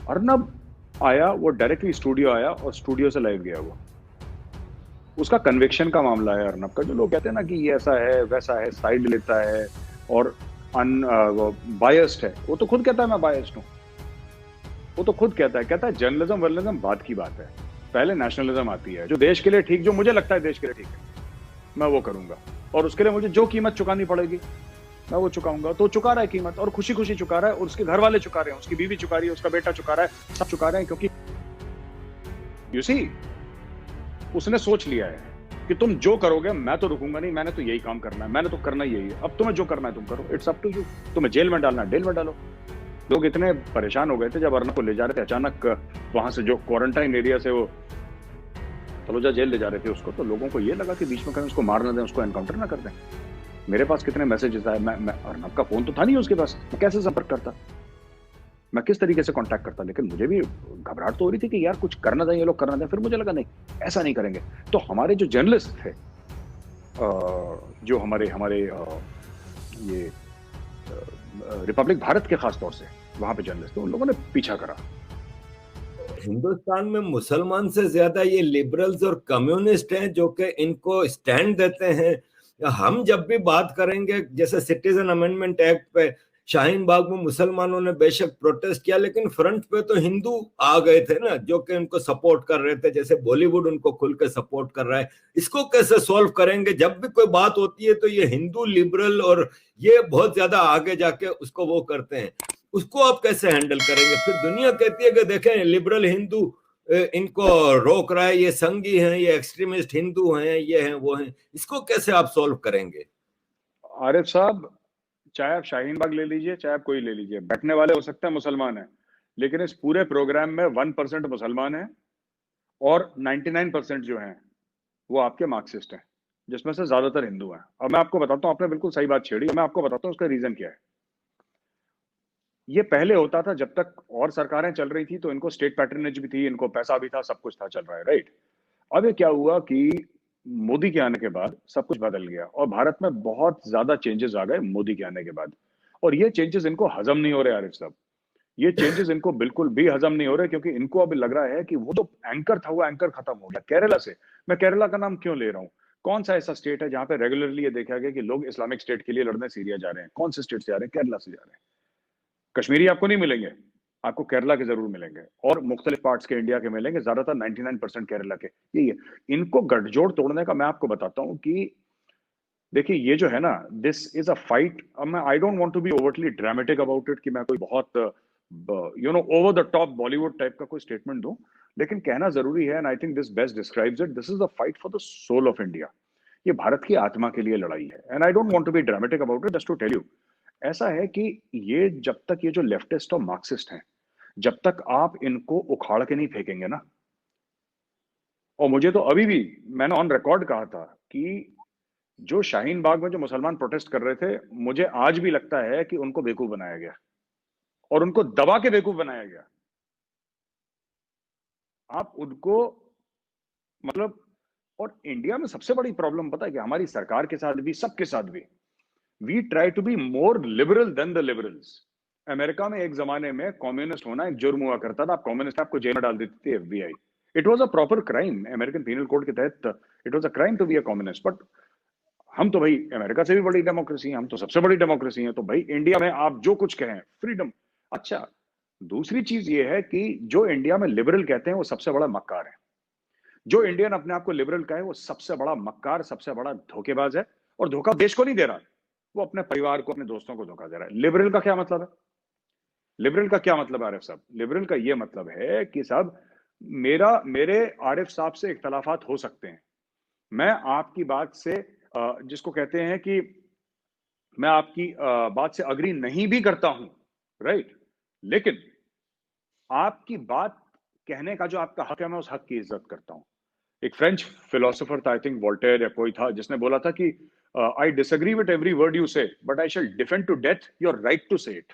अर्नब आया, वो directly studio आया और स्टूडियो से लाइव गया। वो उसका कन्विक्शन का मामला है अर्नब का। जो लोग कहते हैं ना कि ये ऐसा है वैसा है, साइड लेता है और बायस्ड है, वो तो खुद कहता है मैं बायस्ड हूँ। वो तो खुद कहता है जर्नलिज्म वर्नलिज्म बात की बात है, पहले नेशनलिज्म आती है। जो देश के लिए ठीक, जो मुझे लगता है देश के लिए ठीक है, मैं वो करूंगा, और उसके लिए मुझे जो कीमत चुकानी पड़ेगी मैं वो चुकाऊंगा। तो चुका रहा है कीमत, और खुशी खुशी चुका रहा है, और उसके घर वाले चुका रहे हैं, उसकी बीवी चुका रही है, उसका बेटा चुका रहा है, सब चुका रहे हैं, क्योंकि यू सी उसने सोच लिया है कि तुम जो करोगे मैं तो रुकूंगा नहीं, मैंने तो यही काम करना है, मैंने तो करना ही यही है। अब तुम्हें जो करना है तुम करो, इट्स अप टू यू। तुम्हें जेल में डालना है जेल में डालो। लोग इतने परेशान हो गए थे जब अर्नब को ले जा रहे थे, अचानक वहां से जो क्वारंटाइन एरिया से वो तलोजा जेल ले जा रहे थे उसको, तो लोगों को ये लगा कि बीच में कहीं उसको मार ना दें, उसको एनकाउंटर ना कर दें। मेरे पास कितने मैसेजेस आए, मैं अर्नब का फोन तो था नहीं उसके पास, मैं कैसे संपर्क करता, मैं किस तरीके से कांटेक्ट करता। लेकिन मुझे भी घबराहट तो हो रही थी कि यार कुछ करना दें ये लोग, करना दें। फिर मुझे लगा नहीं, ऐसा नहीं करेंगे। तो हमारे जो जर्नलिस्ट थे, जो हमारे हमारे ये रिपब्लिक भारत के खास तौर से वहां पे जर्नलिस्ट थे, उन लोगों ने पीछा करा। हिंदुस्तान में मुसलमान से ज्यादा ये लिबरल्स और कम्युनिस्ट हैं जो कि इनको स्टैंड देते हैं। हम जब भी बात करेंगे, जैसे सिटीजन अमेंडमेंट एक्ट पे शाहीन बाग में मुसलमानों ने बेशक प्रोटेस्ट किया, लेकिन फ्रंट पे तो हिंदू आ गए थे ना, जो कि उनको सपोर्ट कर रहे थे। जैसे बॉलीवुड उनको खुल के सपोर्ट कर रहा है। इसको कैसे सॉल्व करेंगे? जब भी कोई बात होती है तो ये हिंदू लिबरल और ये बहुत ज्यादा आगे जाके उसको वो करते हैं। उसको आप कैसे हैंडल करेंगे? फिर दुनिया कहती है कि देखें लिबरल हिंदू इनको रोक रहा है, ये संघी हैं, ये एक्सट्रीमिस्ट हिंदू हैं, ये हैं वो हैं। इसको कैसे आप सॉल्व करेंगे? आरिफ साहब, चाहे आप शाहीन बाग ले लीजिए, चाहे आप कोई ले लीजिए, बैठने वाले हो सकते हैं मुसलमान हैं, लेकिन इस पूरे प्रोग्राम में 1% मुसलमान है और 99% जो हैं वो आपके मार्क्सिस्ट हैं, जिसमें से ज्यादातर हिंदू हैं। अब मैं आपको बताता हूँ, आपने बिल्कुल सही बात छेड़ी, मैं आपको बताता हूँ उसका रीजन क्या है। ये पहले होता था जब तक और सरकारें चल रही थी, तो इनको स्टेट पैटर्नेज भी थी, इनको पैसा भी था, सब कुछ था, चल रहा है, राइट। अब ये क्या हुआ कि मोदी के आने के बाद सब कुछ बदल गया और भारत में बहुत ज्यादा चेंजेस आ गए मोदी के आने के बाद। और ये चेंजेस इनको हजम नहीं हो रहे आरिफ साहब, ये चेंजेस इनको बिल्कुल भी हजम नहीं हो रहे, क्योंकि इनको अब लग रहा है कि वो जो एंकर था वो एंकर खत्म हो गया केरला से। मैं केरला का नाम क्यों ले रहा हूँ? कौन सा ऐसा स्टेट है जहां पे रेगुलरली ये देखा गया कि लोग इस्लामिक स्टेट के लिए लड़ने सीरिया जा रहे हैं? कौन से स्टेट से जा रहे हैं? केरला से जा रहे हैं। कश्मीरी आपको नहीं मिलेंगे, आपको केरला के जरूर मिलेंगे, और मुख्तलिफ पार्ट्स के इंडिया के मिलेंगे, ज्यादातर 99% केरला के। यही है। इनको गठजोड़ तोड़ने का मैं आपको बताता हूँ कि देखिए ये जो है ना, दिस इज अ फाइट। अब मैं I don't want to be overly dramatic about it, कि मैं कोई बहुत over the top Bollywood type का कोई स्टेटमेंट दूं, लेकिन कहना जरूरी है, and I think this best describes it. This is a fight for the soul of India. ये भारत की आत्मा के लिए लड़ाई है, and I don't want to be dramatic about it, just to tell you. ऐसा है कि ये जब तक ये जो लेफ्टिस्ट और मार्क्सिस्ट हैं, जब तक आप इनको उखाड़ के नहीं फेंकेंगे ना, और मुझे तो अभी भी, मैंने ऑन रिकॉर्ड कहा था कि जो शाहीन बाग में जो मुसलमान प्रोटेस्ट कर रहे थे, मुझे आज भी लगता है कि उनको बेवकूफ बनाया गया और उनको दबा के बेवकूफ बनाया गया। आप उनको, मतलब, और इंडिया में सबसे बड़ी प्रॉब्लम पता है कि हमारी सरकार के साथ भी, सबके साथ भी, we try to be more liberal than the liberals. America में एक जमाने में कम्युनिस्ट होना एक जुर्म हुआ करता था। आप कम्युनिस्ट, आपको जेल में डाल देती थी FBI. It was a proper crime American penal code के तहत। It was a crime to be a communist. But हम तो भाई अमेरिका से भी बड़ी डेमोक्रेसी है, हम तो सबसे बड़ी डेमोक्रेसी है, तो भाई इंडिया में आप जो कुछ कहें, फ्रीडम। अच्छा, दूसरी चीज ये है कि जो इंडिया में लिबरल कहते हैं वो सबसे बड़ा मक्कार है। जो इंडियन अपने आप को लिबरल कहे वो सबसे बड़ा मक्कार, सबसे बड़ा धोखेबाज है। और धोखा देश को नहीं दे रहा, वो अपने परिवार को, अपने दोस्तों को धोखा दे रहा है। लिबरल का क्या मतलब है? लिबरल का क्या मतलब है आरिफ साहब? लिबरल का ये मतलब है कि साहब, मेरे आरिफ साहब से इख्तलाफात हो सकते हैं, मैं आपकी बात से जिसको कहते हैं कि मैं आपकी बात से अग्री नहीं भी करता हूं, राइट, लेकिन आपकी बात कहने का जो आपका हक है, मैं उस हक की इज्जत करता हूं। एक फ्रेंच फिलोसोफर था, आई थिंक वोल्टेयर या कोई था, जिसने बोला था कि I disagree with every word you say, but I shall defend to death your right to say it.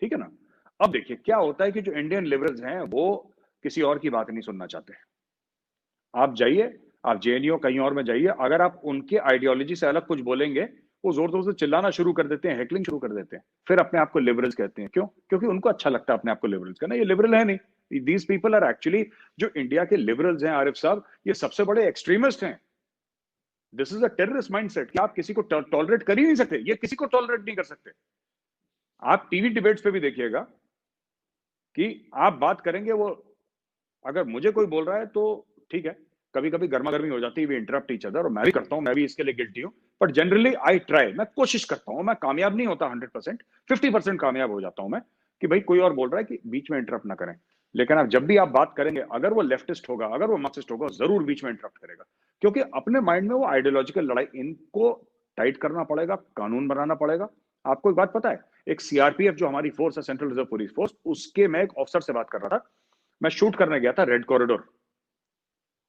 ठीक है ना? अब देखिए क्या होता है कि जो इंडियन लिबरल्स हैं वो किसी और की बात नहीं सुनना चाहते। आप जाइए, आप जेएनयू कहीं और में जाइए, अगर आप उनके आइडियोलॉजी से अलग कुछ बोलेंगे, वो जोर जोर से चिल्लाना शुरू कर देते हैं, हेकलिंग शुरू कर देते हैं, फिर अपने आप को लिबरल्स कहते हैं। क्यों? क्योंकि उनको अच्छा लगता है अपने आप को लिबरल्स कहना। ये लिबरल है नहीं। दीज पीपल आर एक्चुअली, जो इंडिया के लिबरल्स हैं आरिफ साहब, ये सबसे बड़े एक्सट्रीमिस्ट हैं। This is a terrorist mindset कि आप किसी को टॉलरेट कर ही नहीं सकते। ये किसी को टॉलरेट नहीं कर सकते। आप टीवी डिबेट्स पे भी देखिएगा कि आप बात करेंगे, वो अगर मुझे कोई बोल रहा है तो ठीक है, कभी कभी गर्मा गर्मी हो जाती है, वी इंटरप्ट ईच अदर, और मैं भी करता हूं, मैं भी इसके लिए गिल्टी हूं। बट जनरली आई ट्राई, मैं कोशिश करता हूं, मैं कामयाब नहीं होता 100%, 50% कामयाब हो जाता हूं मैं, कि भाई कोई और बोल रहा है कि बीच में इंटरप्ट ना करें। लेकिन आप जब भी आप बात करेंगे, अगर वो लेफ्टिस्ट होगा, अगर वो मार्क्सिस्ट होगा, जरूर बीच में इंटरप्ट करेगा। क्योंकि अपने माइंड में वो आइडियोलॉजिकल लड़ाई, इनको टाइट करना पड़ेगा, कानून बनाना पड़ेगा। आपको एक बात पता है, एक सीआरपीएफ जो हमारी फोर्स है, सेंट्रल रिजर्व पुलिस फोर्स, उसके मैं एक ऑफिसर से बात कर रहा था। मैं शूट करने गया था रेड कॉरिडोर,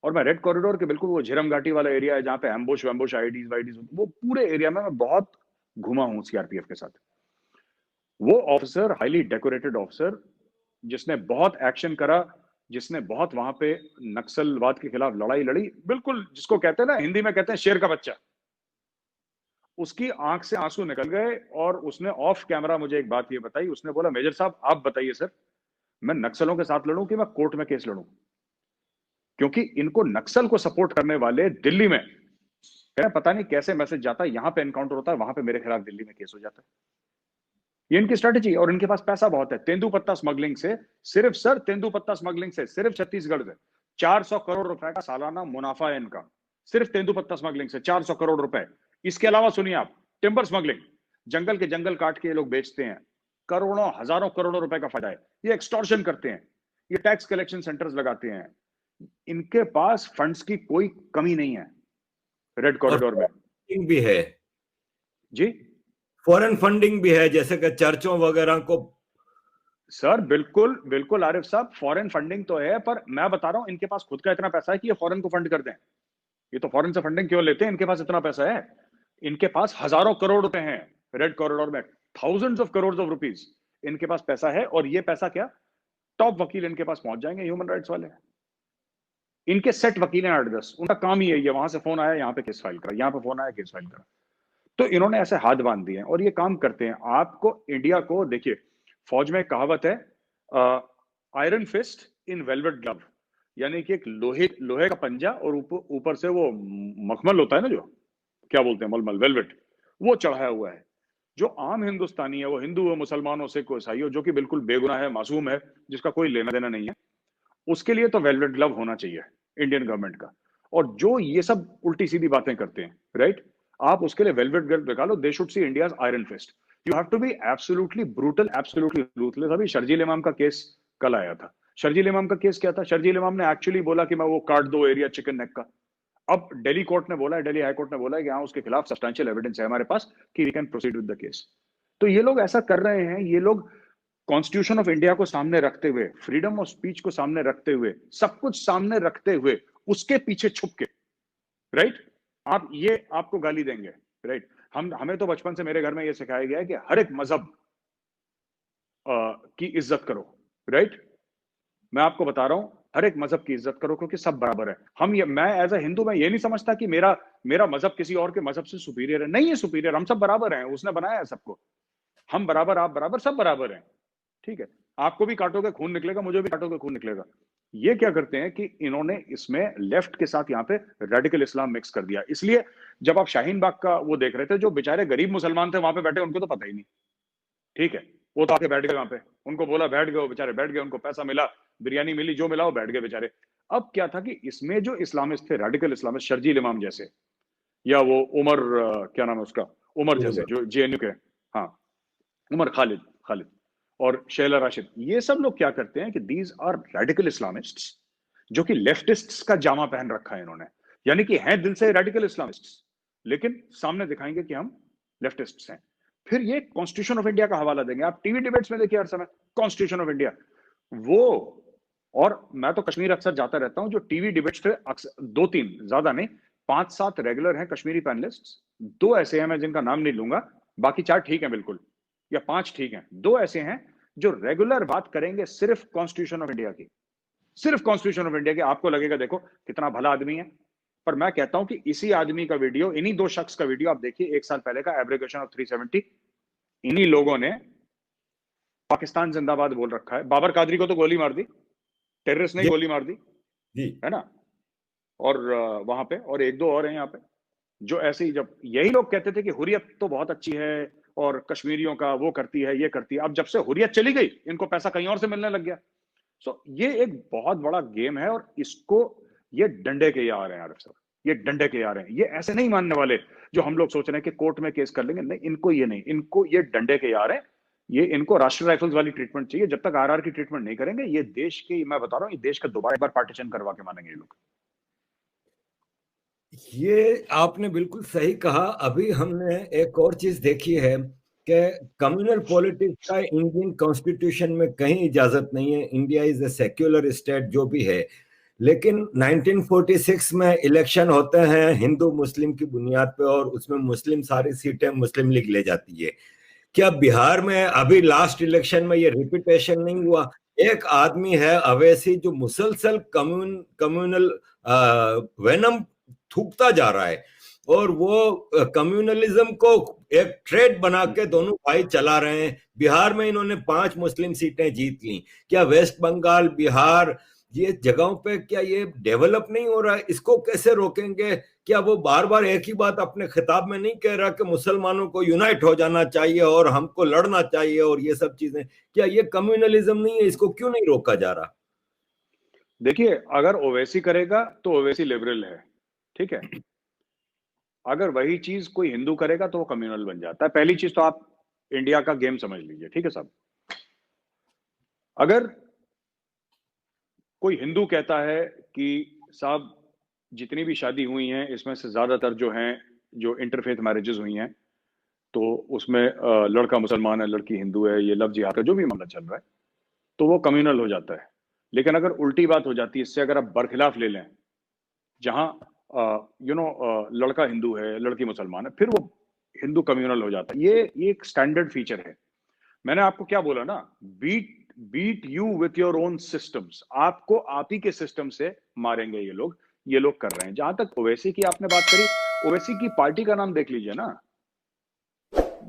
और मैं रेड कॉरिडोर के बिल्कुल वो झिरम घाटी वाला एरिया है जहां पे एम्बुश वैम्बुश आईडीज वाईडीज, वो पूरे एरिया में मैं बहुत घुमा हूं सीआरपीएफ के साथ। वो ऑफिसर, हाईली डेकोरेटेड ऑफिसर, जिसने बहुत एक्शन करा, जिसने बहुत वहां पे नक्सलवाद के खिलाफ लड़ाई लड़ी, बिल्कुल जिसको कहते हैं ना, हिंदी में कहते हैं शेर का बच्चा, उसकी आंख से आंसू निकल गए। और उसने ऑफ कैमरा मुझे एक बात ये बताई, उसने बोला, मेजर साहब आप बताइए सर, मैं नक्सलों के साथ लड़ूं कि मैं कोर्ट में केस लड़ूं? क्योंकि इनको नक्सल को सपोर्ट करने वाले दिल्ली में, पता नहीं कैसे मैसेज जाता है, यहां पे एनकाउंटर होता है, वहां पे मेरे खिलाफ दिल्ली में केस हो जाता है। ये इनकी स्ट्रेटेजी, और इनके पास पैसा बहुत है। तेंदुपत्ता स्मगलिंग से सिर्फ, सर तेंदुपत्ता स्मगलिंग से सिर्फ छत्तीसगढ़ से 400 करोड़ रुपए का सालाना मुनाफा है इनका, सिर्फ तेंदुपत्ता स्मगलिंग से 400 करोड़ रुपए। इसके अलावा सुनिए आप, टिम्बर स्मगलिंग, जंगल के जंगल काट के ये लोग बेचते हैं, करोड़ों हजारों करोड़ों रुपए का फायदा है। ये एक्सटॉर्शन करते हैं, ये टैक्स कलेक्शन सेंटर्स लगाते हैं, इनके पास फंड्स की कोई कमी नहीं है रेड और कॉरिडोर में। फंडिंग भी है जी फॉरेन फंडिंग भी है, जैसे कि चर्चों वगैरह को। सर, बिल्कुल बिल्कुल आरिफ साहब, फॉरेन फंडिंग तो है, पर मैं बता रहा हूं, इनके पास खुद का इतना पैसा है कि ये फॉरेन को फंड कर दें। ये तो फॉरेन से फंडिंग क्यों लेते हैं, इनके पास इतना पैसा है। इनके पास हजारों करोड़ रुपए हैं रेड कॉरिडोर में, thousands of crore of rupees इनके पास पैसा है। और ये पैसा क्या, टॉप वकील इनके पास पहुंच जाएंगे, ह्यूमन राइट्स वाले। इनके सेट वकील हैं 8-10, उनका काम ही है, ये वहां से फोन आया यहाँ पे केस फाइल करा, यहाँ पे फोन आया केस फाइल करा। तो इन्होंने ऐसे हाथ बांध दिए हैं और ये काम करते हैं। आपको इंडिया को देखिए, फौज में एक कहावत है, आयरन फिस्ट इन वेलवेट ग्लव, यानी कि एक लोहे का पंजा और ऊपर से वो मखमल होता है ना, जो क्या बोलते हैं, मलमल, वेलवेट, वो चढ़ाया हुआ है। जो आम हिंदुस्तानी है, वो हिंदू हो, मुसलमान हो, सिख हो, ईसाई हो, जो कि बिल्कुल बेगुनाह है, मासूम है, जिसका कोई लेना देना नहीं है, उसके लिए तो वेलवेट ग्लव होना चाहिए इंडियन गवर्नमेंट का। और जो ये सब उल्टी सीधी बातें करते हैं, राइट, आप उसके लिए वेलवेट ग्लव निकालो। They should see India's iron fist. You have to be absolutely brutal, absolutely ruthless. अभी शर्जील इमाम का केस कल आया था। शर्जील इमाम का केस क्या था? शर्जील इमाम ने एक्चुअली बोला कि मैं वो काट दो एरिया चिकन नेक का। अब दिल्ली कोर्ट ने बोला है, दिल्ली हाई कोर्ट ने बोला है कि हाँ, उसके खिलाफ सब्सटेंशियल एविडेंस है हमारे पास कि we can proceed with the case. तो ये लोग ऐसा कर रहे हैं, ये लोग कॉन्स्टिट्यूशन ऑफ इंडिया को सामने रखते हुए, फ्रीडम ऑफ स्पीच को सामने रखते हुए, सब कुछ सामने रखते हुए, उसके पीछे छुप के, राइट, आप ये आपको गाली देंगे, राइट। हमें तो बचपन से मेरे घर में ये सिखाया गया है कि हर एक मजहब की इज्जत करो, राइट। मैं आपको बता रहा हूं, हर एक मजहब की इज्जत करो, क्योंकि सब बराबर है। मैं एज ए हिंदू, मैं ये नहीं समझता कि मेरा मजहब किसी और के मजहब से सुपीरियर है, नहीं है सुपीरियर, हम सब बराबर हैं, उसने बनाया है सबको, हम बराबर, आप बराबर, सब बराबर हैं, ठीक है। आपको भी काटोगे खून निकलेगा, मुझे भी काटोगे खून निकलेगा। ये क्या करते हैं कि इन्होंने इसमें लेफ्ट के साथ यहाँ पे रेडिकल इस्लाम मिक्स कर दिया। इसलिए जब आप शाहीन बाग का वो देख रहे थे, जो बेचारे गरीब मुसलमान थे वहां पे बैठे, उनको तो पता ही नहीं, ठीक है, वो तो आके बैठ गए वहां पे, उनको बोला बैठ गए, वो बेचारे बैठ गए, उनको पैसा मिला, बिरयानी मिली, जो मिला वो बैठ गए बेचारे। अब क्या था कि इसमें जो इस्लामिस्ट थे, रेडिकल इस्लामिस्ट, शर्जील इमाम जैसे, या वो उमर, क्या नाम है उसका, उमर जैसे, जो जेएनयू के, हाँ, उमर खालिद खालिद और शैला राशिद, ये सब लोग क्या करते हैं कि दीज आर रेडिकल इस्लामिस्ट्स, जो कि लेफ्टिस्ट्स का जामा पहन रखा है इन्होंने, यानी कि हैं दिल से रेडिकल इस्लामिस्ट्स, लेकिन सामने दिखाएंगे कि हम लेफ्टिस्ट्स हैं। फिर ये कॉन्स्टिट्यूशन ऑफ इंडिया का हवाला देंगे। आप टीवी डिबेट्स में देखिए हर समय कॉन्स्टिट्यूशन ऑफ इंडिया, वो, और मैं तो कश्मीर अक्सर जाता रहता हूं, जो टीवी डिबेट्स पे दो तीन, ज्यादा नहीं, 5-7 रेगुलर हैं कश्मीरी पैनलिस्ट, 2 ऐसे हैं मैं जिनका नाम नहीं लूंगा, बाकी 4 ठीक हैं बिल्कुल, या 5 ठीक हैं, 2 ऐसे हैं जो रेगुलर बात करेंगे सिर्फ कॉन्स्टिट्यूशन ऑफ इंडिया की, सिर्फ कॉन्स्टिट्यूशन ऑफ इंडिया की। आपको लगेगा देखो कितना भला आदमी है, पर मैं कहता हूं कि इसी आदमी का वीडियो, इन्हीं दो शख्स का वीडियो आप देखिए, 1 साल पहले का, एब्रिगेशन ऑफ 370, इन्हीं लोगों ने पाकिस्तान जिंदाबाद बोल रखा है। बाबर कादरी को तो गोली मार दी, टेररिस्ट ने जी गोली मार दी, जी। है ना। और वहां पे और एक दो और हैं यहाँ पे, जो ऐसे ही, जब यही लोग कहते थे कि हुर्रियत तो बहुत अच्छी है और कश्मीरियों का वो करती है, ये करती है, अब जब से हुर्रियत चली गई इनको पैसा कहीं और से मिलने लग गया। सो ये एक बहुत बड़ा गेम है, और इसको ये डंडे के आ रहे हैं आरिफ साहब, ये डंडे के आ रहे हैं, ये ऐसे नहीं मानने वाले जो हम लोग सोच रहे हैं कि कोर्ट में केस कर लेंगे, नहीं, इनको ये नहीं, इनको ये डंडे के आ रहे हैं। ये इनको राष्ट्रीय राइफल्स वाली ट्रीटमेंट चाहिए। जब तक आरआर की ट्रीटमेंट नहीं करेंगे, ये देश की, मैं बता रहा हूं, ये देश का दोबारा एक बार पार्टीशन करवा के मानेंगे ये लोग। ये आपने बिल्कुल सही कहा। अभी हमने एक और चीज देखी है कि कम्युनल पॉलिटिक्स का इंडियन कॉन्स्टिट्यूशन में कहीं इजाजत नहीं है। India is a secular state जो भी है, लेकिन 1946 में इलेक्शन होते हैं हिंदू मुस्लिम की बुनियाद पे, और उसमें मुस्लिम सारी सीटें मुस्लिम लीग ले जाती है। क्या बिहार में अभी लास्ट इलेक्शन में ये रिपीटेशन नहीं हुआ? एक आदमी है अवैसी जो मुसलसल कम्युनल वेनम थूकता जा रहा है, और वो कम्युनलिज्म को एक ट्रेड बना के दोनों भाई चला रहे हैं। बिहार में इन्होंने 5 मुस्लिम सीटें जीत ली। क्या वेस्ट बंगाल, बिहार, ये जगहों पे क्या ये डेवलप नहीं हो रहा है? इसको कैसे रोकेंगे? क्या वो बार बार एक ही बात अपने खिताब में नहीं कह रहा कि मुसलमानों को यूनाइट हो जाना चाहिए और हमको लड़ना चाहिए और ये सब चीजें? क्या ये कम्युनलिज्म नहीं है? इसको क्यों नहीं रोका जा रहा? देखिए, अगर ओवैसी करेगा तो ओवैसी लिबरल है, ठीक है। अगर वही चीज कोई हिंदू करेगा तो वो कम्युनल बन जाता है। पहली चीज तो आप इंडिया का गेम समझ लीजिए, ठीक है साहब। अगर कोई हिंदू कहता है कि साहब जितनी भी शादी हुई हैं इसमें से ज्यादातर जो हैं, जो इंटरफेथ मैरिजेस हुई हैं, तो उसमें लड़का मुसलमान है, लड़की हिंदू है, ये लव जिहाद का जो भी मामला चल रहा है, तो वो कम्युनल हो जाता है। लेकिन अगर उल्टी बात हो जाती है इससे, अगर आप बरखिलाफ ले लें, जहां लड़का हिंदू है, लड़की मुसलमान है, फिर वो हिंदू कम्युनल हो जाता है। ये एक स्टैंडर्ड फीचर है। मैंने आपको क्या बोला ना, beat beat you with your own systems. आपको आप ही के सिस्टम से मारेंगे ये लोग कर रहे हैं। जहां तक ओवैसी की आपने बात करी, ओवैसी की पार्टी का नाम देख लीजिए ना।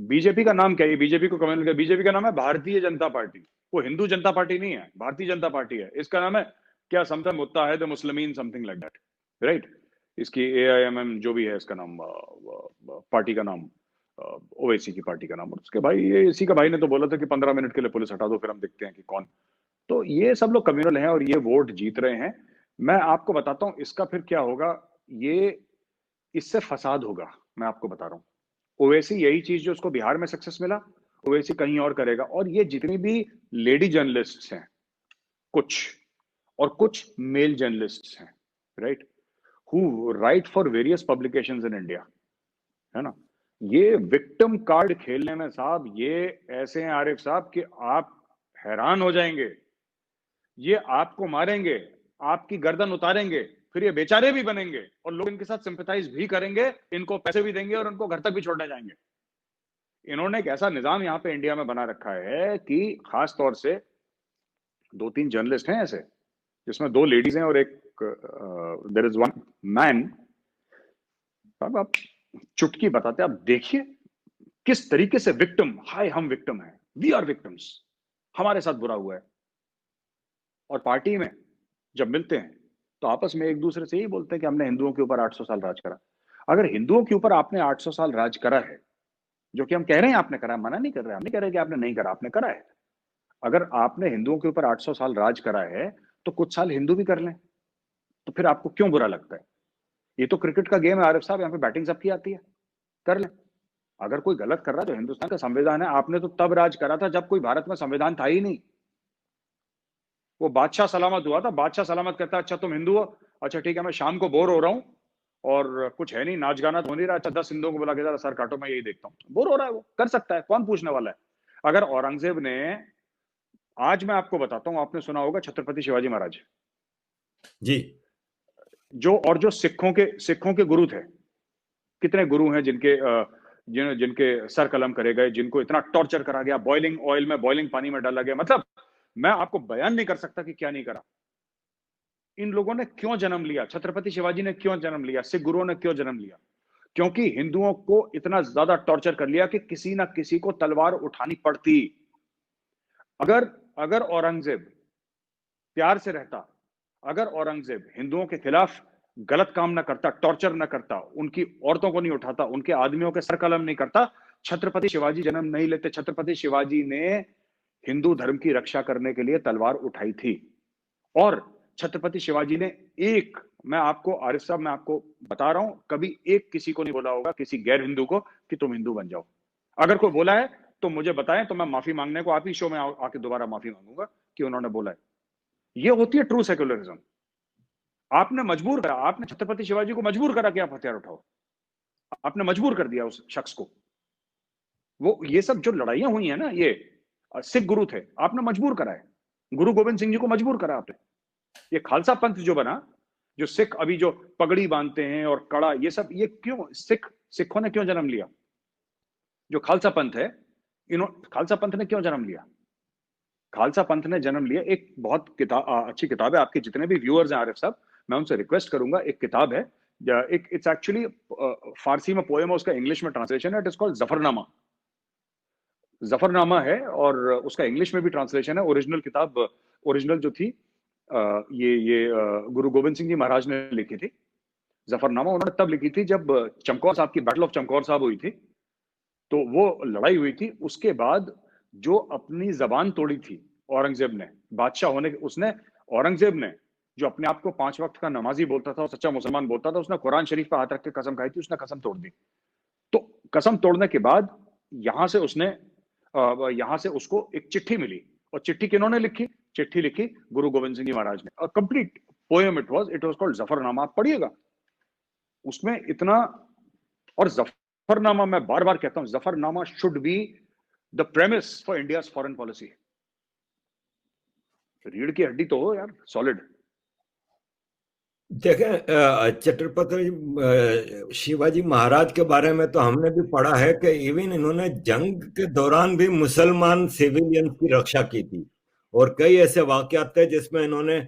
बीजेपी का नाम क्या है? बीजेपी को कम्युनल, बीजेपी का नाम है भारतीय जनता पार्टी। वो हिंदू जनता पार्टी नहीं है, भारतीय जनता पार्टी है। इसका नाम है क्या, something Muttahid Muslimeen, something like that, right. इसकी AIMM जो भी है, इसका नाम, पार्टी का नाम, ओवैसी की पार्टी का नाम। और उसके भाई, ये इसी का भाई ने तो बोला था कि 15 मिनट के लिए पुलिस हटा दो, फिर हम देखते हैं कि कौन। तो ये सब लोग कम्युनल हैं और ये वोट जीत रहे हैं। मैं आपको बताता हूं इसका फिर क्या होगा। ये, इससे फसाद होगा, मैं आपको बता रहा हूं। ओवैसी यही चीज जो उसको बिहार में सक्सेस मिला, ओवैसी कहीं और करेगा। और ये जितनी भी लेडी जर्नलिस्ट्स हैं, कुछ, और कुछ मेल जर्नलिस्ट्स हैं, right, who right for various publications in India, है ना, ये विक्टिम कार्ड खेलने में साहब ये ऐसे हैं आरिफ साहब कि आप हैरान हो जाएंगे। ये आपको मारेंगे, आपकी गर्दन उतारेंगे, फिर ये बेचारे भी बनेंगे और लोग इनके साथ सिंपैथाइज भी करेंगे, इनको पैसे भी देंगे और इनको घर तक भी छोड़ने जाएंगे। इन्होंने एक ऐसा निजाम यहाँ पे इंडिया में बना रखा है कि खास तौर से 2-3 जर्नलिस्ट हैं ऐसे, जिसमें 2 लेडीज हैं और एक, देयर इज वन मैन। अब आप चुटकी बताते, आप देखिए किस तरीके से विक्टिम, हाय हम विक्टिम हैं, वी आर विक्टिम्स, हमारे साथ बुरा हुआ है। और पार्टी में जब मिलते हैं तो आपस में एक दूसरे से यही बोलते हैं कि हमने हिंदुओं के ऊपर 800 साल राज करा। अगर हिंदुओं के ऊपर आपने 800 साल राज करा है, जो कि हम कह रहे हैं आपने करा, मना नहीं कर रहे, हम नहीं कह रहे कि आपने नहीं करा, आपने करा है। अगर आपने हिंदुओं के ऊपर 800 साल राज करा है, तो कुछ साल हिंदू भी कर लें, तो फिर आपको क्यों बुरा लगता है? ये तो क्रिकेट का गेम है आरिफ साहब, यहाँ पे बैटिंग सबकी आती है, कर लें। अगर कोई गलत कर रहा है तो हिंदुस्तान का संविधान है, आपने तो तब राज करा था जब कोई भारत में संविधान था ही नहीं। वो बादशाह सलामत हुआ था, बादशाह सलामत कहता है अच्छा तुम हिंदू हो, अच्छा ठीक है, मैं शाम को बोर हो रहा हूँ और कुछ है नहीं, नाच गाना तो हो नहीं रहा, अच्छा 10 हिंदुओं को बुला के जरा सर काटो, मैं यही देखता हूँ। बोर हो रहा है, वो कर सकता है, कौन पूछने वाला है। अगर औरंगजेब ने, आज मैं आपको बताता हूँ, आपने सुना होगा छत्रपति शिवाजी महाराज जी जो, और जो सिखों के गुरु थे, कितने गुरु हैं जिनके सर कलम करे गए, जिनको इतना टॉर्चर करा गया, बॉइलिंग ऑयल में, बॉइलिंग पानी में डाला गया। मतलब मैं आपको बयान नहीं कर सकता कि क्या नहीं करा। इन लोगों ने क्यों जन्म लिया, छत्रपति शिवाजी ने क्यों जन्म लिया, सिख गुरुओं ने क्यों जन्म लिया? क्योंकि हिंदुओं को इतना ज्यादा टॉर्चर कर लिया कि किसी ना किसी को तलवार उठानी पड़ती। अगर अगर औरंगजेब प्यार से रहता, अगर औरंगजेब हिंदुओं के खिलाफ गलत काम ना करता, टॉर्चर ना करता, उनकी औरतों को नहीं उठाता, उनके आदमियों के सर कलम नहीं करता, छत्रपति शिवाजी जन्म नहीं लेते। छत्रपति शिवाजी ने हिंदू धर्म की रक्षा करने के लिए तलवार उठाई थी। और छत्रपति शिवाजी ने एक, मैं आपको आरिफ साहब, मैं आपको बता रहा हूं, कभी एक किसी को नहीं बोला होगा, किसी गैर हिंदू को, कि तुम हिंदू बन जाओ। अगर कोई बोला है तो मुझे बताएं, तो मैं माफी मांगने को आप ही शो में आके दोबारा माफी मांगूंगा कि उन्होंने बोला है। ये होती है ट्रू सेक्युलरिज्म। आपने मजबूर करा, आपने छत्रपति शिवाजी को मजबूर करा कि आप हथियार उठाओ, आपने मजबूर कर दिया उस शख्स को। वो ये सब जो लड़ाइयां हुई है ना, ये सिख गुरु थे, आपने मजबूर करा है। गुरु गोविंद सिंह जी को मजबूर करा आपने। ये खालसा पंथ जो बना, जो सिख अभी जो पगड़ी बांधते हैं और कड़ा, ये सब, ये क्यों सिखों ने क्यों जन्म लिया? जो खालसा पंथ है, खालसा पंथ ने क्यों जन्म लिया? खालसा पंथ ने जन्म लिया, एक बहुत अच्छी किताब है, आपके जितने भी व्यूअर्स हैं आरिफ साहब, मैं उनसे रिक्वेस्ट करूंगा, एक किताब है, एक इट्स एक्चुअली फारसी में पोएम है, उसका इंग्लिश में ट्रांसलेशन है, it is called Zafarnama. Zafarnama है, और उसका इंग्लिश में भी ट्रांसलेशन है। ओरिजिनल किताब, ओरिजिनल जो थी, ये गुरु गोविंद सिंह जी महाराज ने लिखी थी। जफरनामा उन्होंने तब लिखी थी जब चमकौर साहब की, बैटल ऑफ चमकौर साहब हुई थी, तो वो लड़ाई हुई थी। उसके बाद जो अपनी जबान तोड़ी थी औरंगजेब ने, बादशाह होने के, उसने, औरंगजेब ने, जो अपने आप को 5 वक्त का नमाजी बोलता था और सच्चा मुसलमान बोलता था, उसने कुरान शरीफ पर हाथ रख के कसम खाई थी, उसने कसम तोड़ दी। तो कसम तोड़ने के बाद यहां से उसने, यहां से उसको एक चिट्ठी मिली, और चिट्ठी किन्होंने लिखी? चिट्ठी लिखी गुरु गोविंद सिंह जी महाराज ने। Complete poem it was called Zafarnama, आप पढ़िएगा उसमें इतना। और जफरनामा, मैं बार बार कहता हूं, Zafarnama should be the premise for India's foreign policy. रीढ़ की हड्डी तो हो यार, सॉलिड। देखें, छत्रपति शिवाजी महाराज के बारे में तो हमने भी पढ़ा है कि इवन इन्होंने जंग के दौरान भी मुसलमान सिविलियन की रक्षा की थी, और कई ऐसे वाकयात थे जिसमें इन्होंने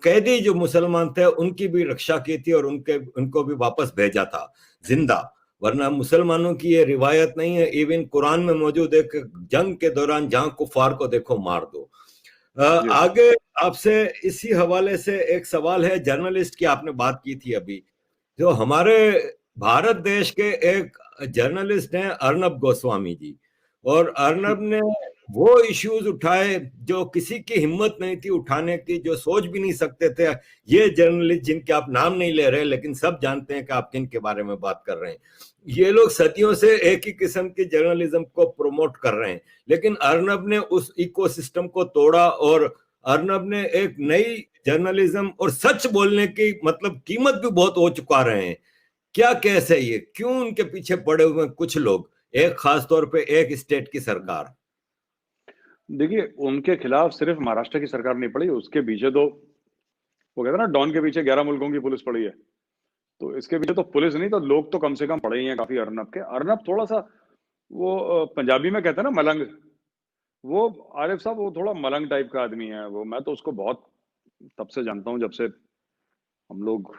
कैदी जो मुसलमान थे उनकी भी रक्षा की थी, और उनको भी वापस भेजा था जिंदा। वरना मुसलमानों की ये रिवायत नहीं है, इवन कुरान में मौजूद है कि जंग के दौरान जहां कुफार को देखो मार दो। आगे आपसे इसी हवाले से एक सवाल है, जर्नलिस्ट की आपने बात की थी अभी, जो हमारे भारत देश के एक जर्नलिस्ट हैं अर्नब गोस्वामी जी, और अर्नब ने वो इश्यूज उठाए जो किसी की हिम्मत नहीं थी उठाने की, जो सोच भी नहीं सकते थे ये जर्नलिस्ट जिनके आप नाम नहीं ले रहे, लेकिन सब जानते हैं कि आप किन के बारे में बात कर रहे हैं। ये लोग सदियों से एक ही किस्म की जर्नलिज्म को प्रमोट कर रहे हैं, लेकिन अर्नब ने उस इकोसिस्टम को तोड़ा, और अर्नब ने एक नई जर्नलिज्म और सच बोलने की मतलब कीमत भी बहुत हो चुका रहे हैं। क्या केस है ये, क्यों उनके पीछे पड़े हुए हैं कुछ लोग, एक खास तौर पे एक स्टेट की सरकार? देखिए, उनके खिलाफ सिर्फ महाराष्ट्र की सरकार नहीं पड़ी, उसके पीछे तो, वो कहते हैं ना, डॉन के पीछे 11 मुल्कों की पुलिस पड़ी है। तो इसके पीछे तो पुलिस नहीं तो लोग तो कम से कम पड़े ही हैं काफी अर्नब के। अर्नब थोड़ा सा, वो पंजाबी में कहते हैं ना मलंग, वो आरिफ साहब वो थोड़ा मलंग टाइप का आदमी है वो। मैं तो उसको बहुत तब से जानता हूँ, जब से हम लोग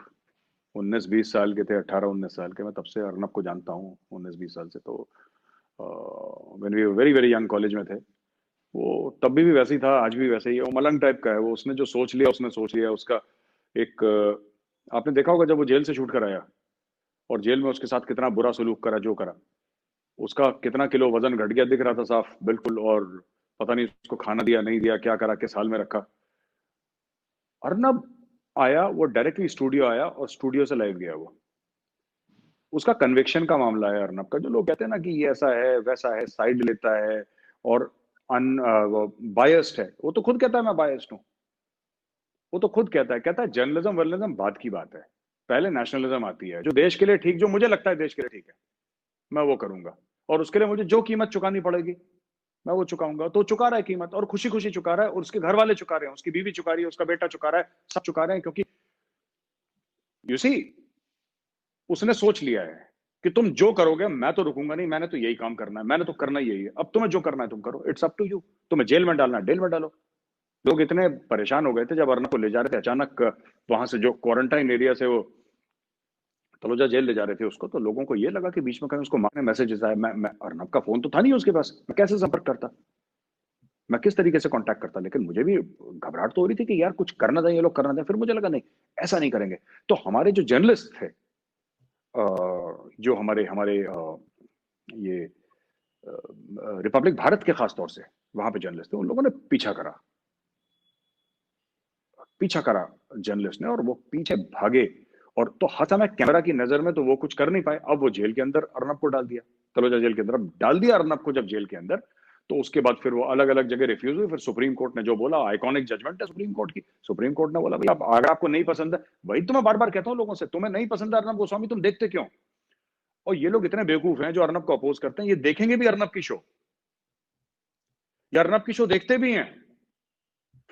19-20 साल के थे, 18-19 साल के, मैं तब से अर्नब को जानता हूँ, 19-20 साल से। तो when we very very young, college में थे, वो तब भी वैसे ही था, आज भी वैसे ही है। वो मलंग टाइप का है वो, उसने जो सोच लिया उसने सोच लिया। उसका एक, आपने देखा होगा जब वो जेल से छूट कर आया और जेल में उसके साथ कितना बुरा सलूक करा, जो करा, उसका कितना किलो वजन घट गया दिख रहा था साफ बिल्कुल। और पता नहीं उसको खाना दिया नहीं दिया, क्या करा, किस हाल में रखा। अर्नब आया, वो डायरेक्टली स्टूडियो आया और स्टूडियो से लाइव गया। वो, उसका कन्विक्शन का मामला है अर्नब का। जो लोग कहते हैं ना कि ये ऐसा है वैसा है, साइड लेता है और बायस्ड है, वो तो खुद कहता है मैं बायस्ड हूं। वो तो खुद कहता है जर्नलिज्म वर्नलिज्म बाद की बात है, पहले नेशनलिज्म आती है। जो देश के लिए ठीक, जो मुझे लगता है देश के लिए ठीक है, मैं वो करूंगा, और उसके लिए मुझे जो कीमत चुकानी पड़ेगी मैं वो चुकाऊंगा। तो चुका रहा है कीमत, और खुशी खुशी चुका रहा है, और उसके घर वाले चुका रहे हैं, उसकी बीवी चुका रही है, उसका बेटा चुका रहा है, सब चुका रहे हैं। क्योंकि यू सी, उसने सोच लिया है कि तुम जो करोगे मैं तो रुकूंगा नहीं, मैंने तो यही काम करना है, मैंने तो करना ही यही है, अब तुम्हें जो करना है तुम करो, इट्स अप टू यू। तुम्हें जेल में डालना है जेल में डालो, लोग इतने परेशान हो गए थे जब अर्नब को ले जा रहे थे अचानक वहां से, जो क्वारंटाइन एरिया से वो तलोजा जेल ले जा रहे थे उसको, तो लोगों को ये लगा कि बीच में कहीं उसको मारने मैसेजेस आए। मैं अर्नब का फोन तो था नहीं उसके पास, मैं कैसे संपर्क करता, मैं किस तरीके से कांटेक्ट करता। लेकिन मुझे भी घबराहट तो हो रही थी कि यार कुछ करना चाहिए, लोग करना चाहिए। फिर मुझे लगा नहीं, ऐसा नहीं करेंगे। तो हमारे जो जर्नलिस्ट थे, जो हमारे हमारे ये रिपब्लिक भारत के खास तौर से वहां पे जर्नलिस्ट थे, उन लोगों ने पीछा करा जर्नलिस्ट ने, और वो पीछे भागे। और तो हर समय कैमरा की नजर में तो वो कुछ कर नहीं पाए। अब वो जेल के अंदर अर्नब को डाल दिया, तलोजा जेल के अंदर। अब डाल दिया अर्नब को जब जेल के अंदर, तो उसके बाद फिर वो अलग अलग जगह रिफ्यूज हुई। फिर सुप्रीम कोर्ट ने जो बोला, आइकॉनिक जजमेंट है सुप्रीम कोर्ट की। सुप्रीम कोर्ट ने बोला भाई आप, अगर आपको नहीं पसंद है, वही तो मैं बार बार कहता हूं लोगों से, तुम्हें नहीं पसंद है अर्नब गोस्वामी, तुम देखते क्यों? और ये लोग इतने बेवकूफ हैं जो अर्नब को अपोज करते हैं, ये देखेंगे भी अर्नब की शो, या अर्नब की शो देखते भी हैं,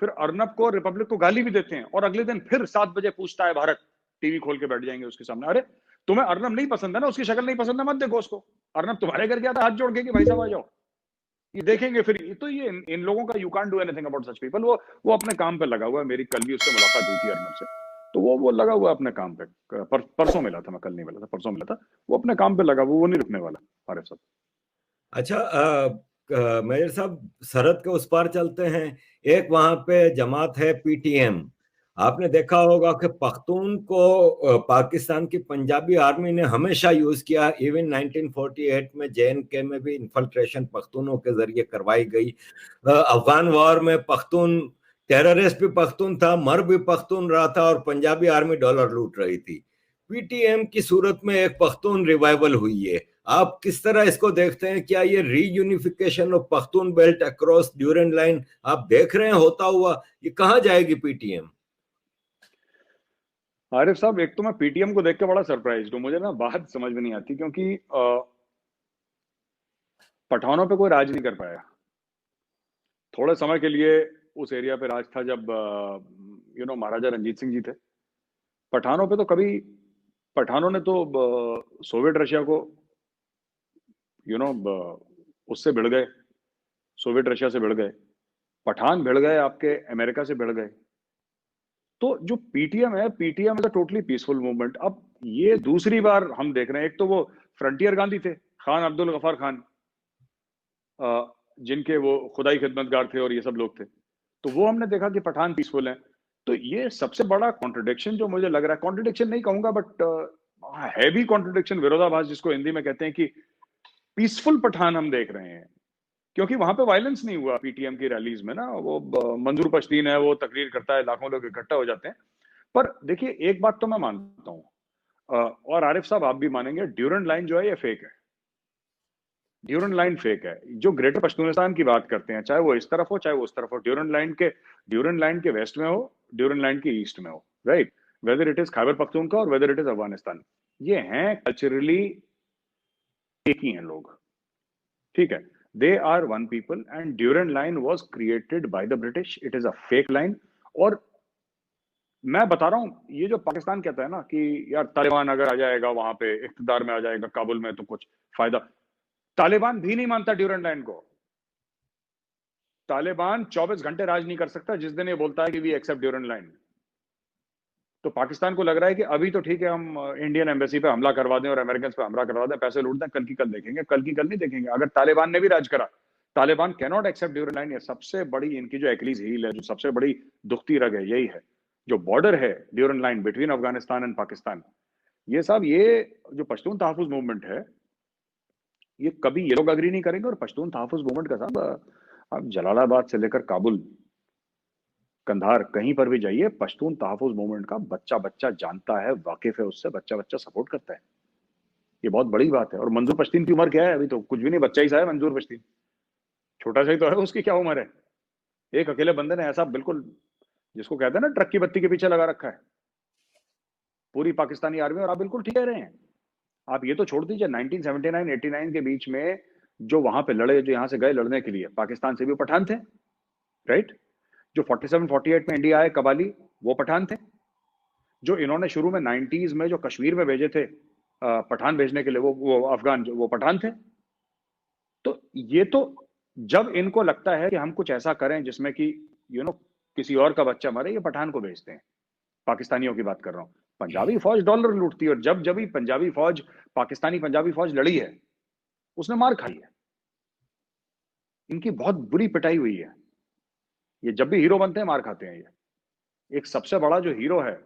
फिर अर्नब को, रिपब्लिक को गाली भी देते हैं, और अगले दिन फिर 7 बजे पूछता है भारत, टीवी खोल के बैठ जाएंगे उसके सामने। अरे तुम्हें अर्नब नहीं पसंद है ना, उसकी शक्ल नहीं पसंद है, मत देखो उसको। अर्नब तुम्हारे घर गया था हाथ जोड़ के कि भाई साहब आ जाओ, ये देखेंगे फिर। तो ये इन लोगों का, you can't do anything about such people. वो अपने काम पे लगा हुआ है। मेरी कल भी उससे मुलाकात हुई थी अर्नब से, तो वो लगा हुआ है अपने काम पे। परसों मिला था मैं, कल नहीं मिला था, परसों मिला था। वो अपने काम पे लगा हुआ, वो नहीं रुकने वाला। आरिफ साहब, अच्छा, मेजर साहब, सरहद के उस पार चलते हैं। एक वहां पे जमात है पीटीएम। आपने देखा होगा कि पख्तून को पाकिस्तान की पंजाबी आर्मी ने हमेशा यूज किया। इवन 1948 में जेएनके में भी इन्फिल्ट्रेशन पख्तूनों के जरिए करवाई गई। अफगान वॉर में पख्तून टेररिस्ट भी पख्तून था, मर भी पख्तून रहा था, और पंजाबी आर्मी डॉलर लूट रही थी। पीटीएम की सूरत में एक पख्तून रिवाइवल हुई है। आप किस तरह इसको देखते हैं? क्या ये reunification of Pakhtun belt across Durand line आप देख रहे हैं होता हुआ? ये कहां जाएगी पीटीएम? आरिफ साहब, एक तो मैं पीटीएम को देख के बड़ा सरप्राइज हूँ। मुझे ना बात समझ में नहीं आती, क्योंकि पठानों पे कोई राज नहीं कर पाया। थोड़े समय के लिए उस एरिया पे राज था जब महाराजा रंजीत सिंह जी थे। पठानों पे तो कभी, पठानों ने तो सोवियत रशिया को, यू नो उससे भिड़ गए, सोवियत रशिया से भिड़ गए। पठान भिड़ गए आपके अमेरिका से भिड़ गए। तो जो पीटीएम है, PTM is a totally peaceful movement. अब ये दूसरी बार हम देख रहे हैं। एक तो वो फ्रंटियर गांधी थे, खान अब्दुल गफार खान, जिनके वो खुदाई खिदमतगार थे और ये सब लोग थे। तो वो हमने देखा कि पठान पीसफुल है। तो ये सबसे बड़ा कॉन्ट्रडिक्शन जो मुझे लग रहा है, कॉन्ट्रडिक्शन नहीं कहूंगा बट है भी कॉन्ट्रडिक्शन, विरोधाभास जिसको हिंदी में कहते हैं, कि पीसफुल पठान हम देख रहे हैं, क्योंकि वहां पे वायलेंस नहीं हुआ पीटीएम की रैलीज में ना। वो मंजूर पश्तीन है, वो तकरीर करता है, लाखों लोग इकट्ठा हो जाते हैं। पर देखिए, एक बात तो मैं मानता हूं, और आरिफ साहब आप भी मानेंगे, ड्यूरेंट लाइन जो है ये फेक है। ड्यूरेंट लाइन फेक है। जो ग्रेटर पश्तूनिस्तान की बात करते हैं, चाहे वो इस तरफ हो चाहे वो उस तरफ हो, ड्यूरेंट लाइन के वेस्ट में हो, ड्यूरेंट लाइन के ईस्ट में हो, right, whether it is Khyber Pakhtunkhwa और वेदर इट इज अफगानिस्तान, ये हैं कल्चरली एक ही हैं लोग, ठीक है। They are one people, and Durand line was created by the British. It is a fake line. और मैं बता रहा हूं, ये जो पाकिस्तान कहता है ना कि यार तालिबान अगर आ जाएगा वहां पे, इख्तिदार में आ जाएगा काबुल में, तो कुछ फायदा, तालिबान भी नहीं मानता ड्यूरेंट लाइन को। तालिबान 24 घंटे राज नहीं कर सकता जिस दिन ये बोलता है कि वी एक्सेप्ट ड्यूरेंट लाइन। तो पाकिस्तान को लग रहा है कि अभी तो ठीक है, हम इंडियन एम्बेसी पे हमला करवा दें और अमेरिकन पे हमला करवा दें, पैसे लूट दें, कल की कल देखेंगे, कल की कल नहीं देखेंगे। अगर तालिबान ने भी राज करा, Taliban cannot accept Durand line. ये सबसे बड़ी इनकी जो एक्लीज हील है, जो सबसे बड़ी दुखती रग है, यही है। जो बॉर्डर है Durand line between Afghanistan and Pakistan, ये सब, ये जो पश्तून तहफुज मूवमेंट है, ये कभी ये लोग अग्री नहीं करेंगे। और पश्तून तहफुज मूवमेंट का साहब, आप जलालाबाद से लेकर काबुल, कंधार, कहीं पर भी जाइए, पश्तून तहफुज मूवमेंट का बच्चा बच्चा जानता है, वाकिफ है उससे, बच्चा बच्चा सपोर्ट करता है। ये बहुत बड़ी बात है। और मंजूर पश्तीन की उम्र क्या है? अभी तो कुछ भी नहीं, बच्चा ही सा है मंजूर पश्तीन, छोटा सा ही तो है। उसकी क्या उम्र है? एक अकेले बंदे ने ऐसा बिल्कुल, जिसको कहते हैं ना ट्रक की बत्ती के पीछे लगा रखा है पूरी पाकिस्तानी आर्मी। और आप बिल्कुल ठीक कह रहे हैं। आप ये तो छोड़ दीजिए, 1979-89 के बीच में जो वहां पे लड़े, जो यहां से गए लड़ने के लिए, पाकिस्तान से भी पठान थे, राइट। जो 47-48 में इंडिया आए कबाली, वो पठान थे। जो इन्होंने शुरू में 90s में जो कश्मीर में भेजे थे पठान भेजने के लिए, वो अफगान, वो पठान थे। तो ये तो, जब इनको लगता है कि हम कुछ ऐसा करें जिसमें कि यू नो किसी और का बच्चा मरे, ये पठान को भेजते हैं। पाकिस्तानियों की बात कर रहा हूं। पंजाबी फौज डॉलर लूटती है, और जब जब भी पंजाबी फौज, पाकिस्तानी पंजाबी फौज लड़ी है, उसने मार खाई है। इनकी बहुत बुरी पिटाई हुई है। ये जब भी हीरो बनते हैं मार खाते हैं। ये एक सबसे बड़ा जो हीरो है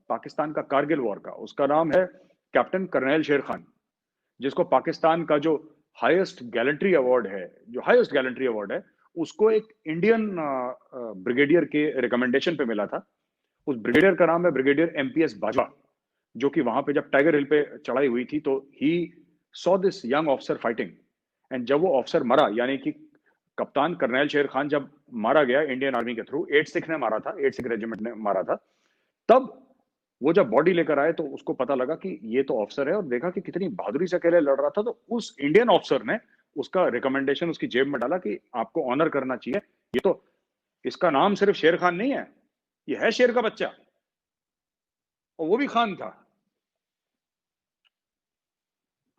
पाकिस्तान का कारगिल वॉर का, उसका नाम है कैप्टन कर्नल शेर खान, जिसको पाकिस्तान का जो हाईएस्ट गैलेंट्री अवार्ड है, उसको एक इंडियन ब्रिगेडियर के रिकमेंडेशन पे मिला था। उस ब्रिगेडियर का नाम है ब्रिगेडियर एमपीएस बाजवा, जो कि वहां पे जब टाइगर हिल पे चढ़ाई हुई थी तो he saw this young officer fighting, and जब वो ऑफिसर मरा, यानी कि कप्तान कर्नल शेर खान जब मारा गया इंडियन आर्मी के थ्रू, 8 सिख ने मारा था, 8 सिख रेजिमेंट ने मारा था, तब वो जब बॉडी लेकर आए तो उसको पता लगा कि ये तो ऑफिसर है, और देखा कि कितनी बहादुरी से अकेले लड़ रहा था, तो उस इंडियन ऑफिसर ने उसका रिकमेंडेशन उसकी जेब में डाला कि आपको ऑनर करना चाहिए, ये तो, इसका नाम सिर्फ शेर खान नहीं है, ये है शेर का बच्चा, और वो भी खान था,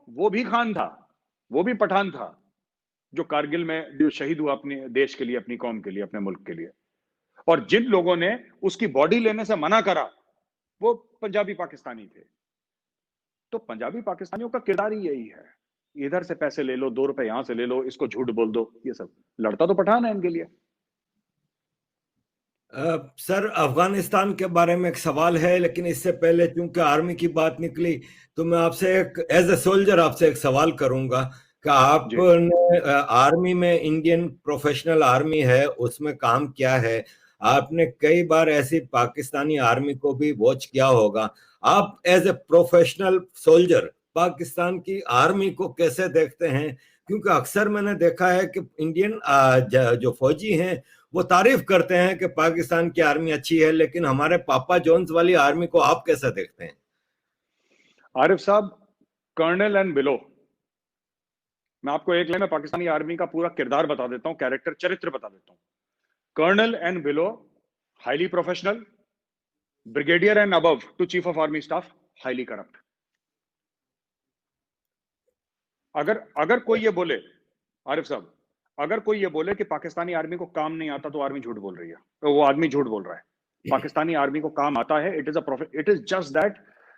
वो भी पठान था, जो कारगिल में जो शहीद हुआ अपने देश के लिए, अपनी कौम के लिए, अपने मुल्क के लिए। और जिन लोगों ने उसकी बॉडी लेने से मना करा वो पंजाबी पाकिस्तानी थे। तो पंजाबी पाकिस्तानियों का किरदार ही यही है, इधर से पैसे ले लो, 2 रुपए यहां से ले लो, इसको झूठ बोल दो, ये सब। लड़ता तो पठान है इनके लिए। सर, अफगानिस्तान के बारे में एक सवाल है, लेकिन इससे पहले चूंकि आर्मी की बात निकली तो मैं आपसे एक एज ए सोल्जर आपसे एक सवाल करूंगा कि आपने आर्मी में, इंडियन प्रोफेशनल आर्मी है उसमें काम किया है, आपने कई बार ऐसी पाकिस्तानी आर्मी को भी वॉच किया होगा। आप as a professional soldier Pakistan की आर्मी को कैसे देखते हैं? क्योंकि अक्सर मैंने देखा है कि इंडियन जो फौजी हैं वो तारीफ करते हैं कि पाकिस्तान की आर्मी अच्छी है, लेकिन हमारे पापा जॉन्स वाली आर्मी को आप कैसे देखते हैं? आरिफ साहब, कर्नल एंड बिलो, मैं आपको एक लाइन में पाकिस्तानी आर्मी का पूरा किरदार बता देता हूं, कैरेक्टर, चरित्र बता देता हूं। Colonel and below highly professional, brigadier and above to chief of army staff highly corrupt. अगर कोई ये बोले, आरिफ साहब, अगर कोई ये बोले कि पाकिस्तानी आर्मी को काम नहीं आता तो आर्मी झूठ बोल रही है, तो वो आदमी झूठ बोल रहा है। पाकिस्तानी आर्मी को काम आता है, इट इज जस्ट दैट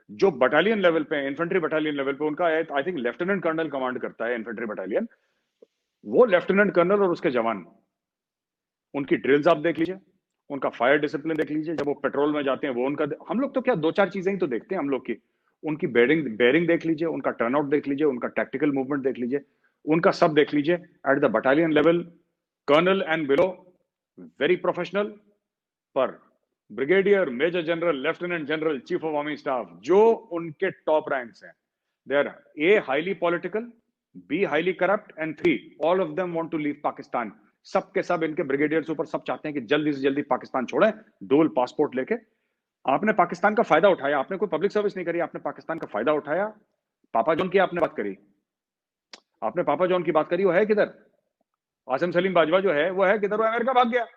जो बटालियन लेवल पे, इन्फेंट्री बटालियन लेवल पे उनका, I think lieutenant colonel command करता है इन्फेंट्री बटालियन, वो लेफ्टिनेंट कर्नल और उसके जवान, उनकी ड्रिल्स आप देख लीजिए, उनका फायर डिसिप्लिन देख लीजिए, जब वो पेट्रोल में जाते हैं वो उनका, हम लोग तो क्या 2-4 चीजें ही तो देखते हैं हम लोग की, उनकी बेयरिंग देख लीजिए, उनका टर्नआउट देख लीजिए, उनका टैक्टिकल मूवमेंट देख लीजिए, उनका सब देख लीजिए। At the battalion level, colonel and below very professional, पर brigadier, major general, lieutenant general, chief of army staff, जो उनके टॉप रैंक्स हैं, they are a highly political, be highly corrupt, and 3 all of them want to leave Pakistan. सब के सब इनके brigadiers ऊपर सब चाहते हैं कि जल्दी से जल्दी पाकिस्तान छोड़ें, डुअल पासपोर्ट लेके। आपने पाकिस्तान का फायदा उठाया, आपने कोई पब्लिक सर्विस नहीं करी, आपने पाकिस्तान का फायदा उठाया। पापा जॉन की आपने बात करी, आपने पापा जॉन की बात करी, वो है किधर? आसिम सलीम बाजवा जो है वो है किधर? वो अमेरिका भाग गया।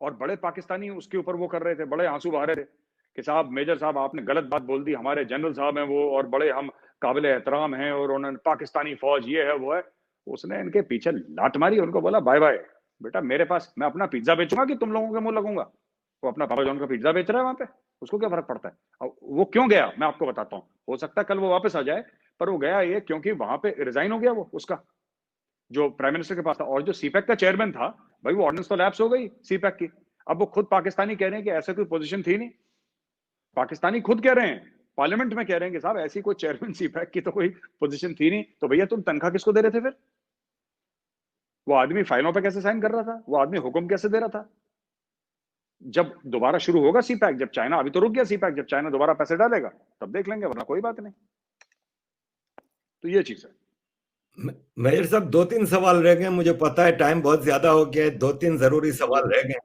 और बड़े पाकिस्तानी उसके ऊपर वो कर रहे थे, बड़े आंसू बहा रहे थे कि साहब, मेजर साहब, आपने गलत बात बोल दी, हमारे जनरल साहब हैं वो, और बड़े हम काबिल एहतराम हैं, और उन्होंने पाकिस्तानी फौज ये है वो है। उसने इनके पीछे लात मारी, उनको बोला बाय बाय बेटा, मेरे पास, मैं अपना पिज्जा बेचूंगा कि तुम लोगों के मुंह लगूंगा? वो अपना पापा जॉन का पिज्जा बेच रहा है वहां पे, उसको क्या फर्क पड़ता है? अब वो क्यों गया मैं आपको बताता हूँ, हो सकता है कल वो वापस आ जाए, पर वो गया ये क्योंकि वहां पे रिजाइन हो गया वो, उसका जो प्राइम मिनिस्टर के पास था, और जो सीपैक का चेयरमैन था, भाई वो ऑर्डिनेंस तो लैप्स हो गई सीपैक की। अब वो खुद पाकिस्तानी कह रहे हैं कि ऐसा कोई पोजीशन थी नहीं, पाकिस्तानी खुद कह रहे हैं, पार्लियामेंट में कह रहे हैं कि साहब ऐसी कोई चेयरमैन सीपैक की तो कोई पोजीशन थी नहीं, तो भैया तुम तनख्वाह किसको दे रहे थे फिर? वो आदमी फाइलों पे कैसे साइन कर रहा था? वो आदमी हुक्म कैसे दे रहा था? जब दोबारा शुरू होगा सीपैक, जब चाइना, अभी तो रुक गया सीपैक, जब चाइना दोबारा पैसे डालेगा तब देख लेंगे, वरना कोई बात नहीं। तो ये चीज है। मेजर साहब, 2-3 सवाल रह गए, मुझे पता है टाइम बहुत ज्यादा हो गया है, 2-3 जरूरी सवाल रह गए।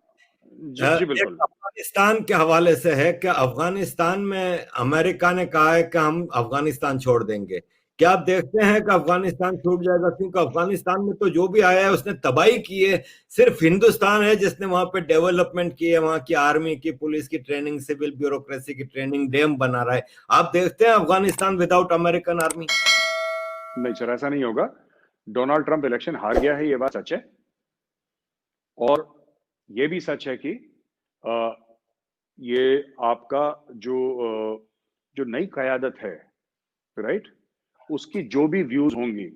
जी बिल्कुल। एक अफगानिस्तान के हवाले से है कि अफगानिस्तान में अमेरिका ने कहा है कि हम अफगानिस्तान छोड़ देंगे, क्या आप देखते हैं कि अफगानिस्तान छूट जाएगा? क्योंकि अफगानिस्तान में तो जो भी आया है उसने तबाही की है, सिर्फ हिंदुस्तान है जिसने वहां पे डेवलपमेंट की है, वहां की आर्मी की, पुलिस की ट्रेनिंग, सिविल ब्यूरोक्रेसी की ट्रेनिंग, डैम बना रहा है। आप देखते हैं अफगानिस्तान विदाउट अमेरिकन आर्मी? नहीं सर, ऐसा नहीं होगा। डोनाल्ड ट्रंप इलेक्शन हार गया है, ये बात सच है, और ये भी सच है कि अ, ये आपका जो नई क़यादत है, राइट, उसकी जो भी व्यूज होंगी,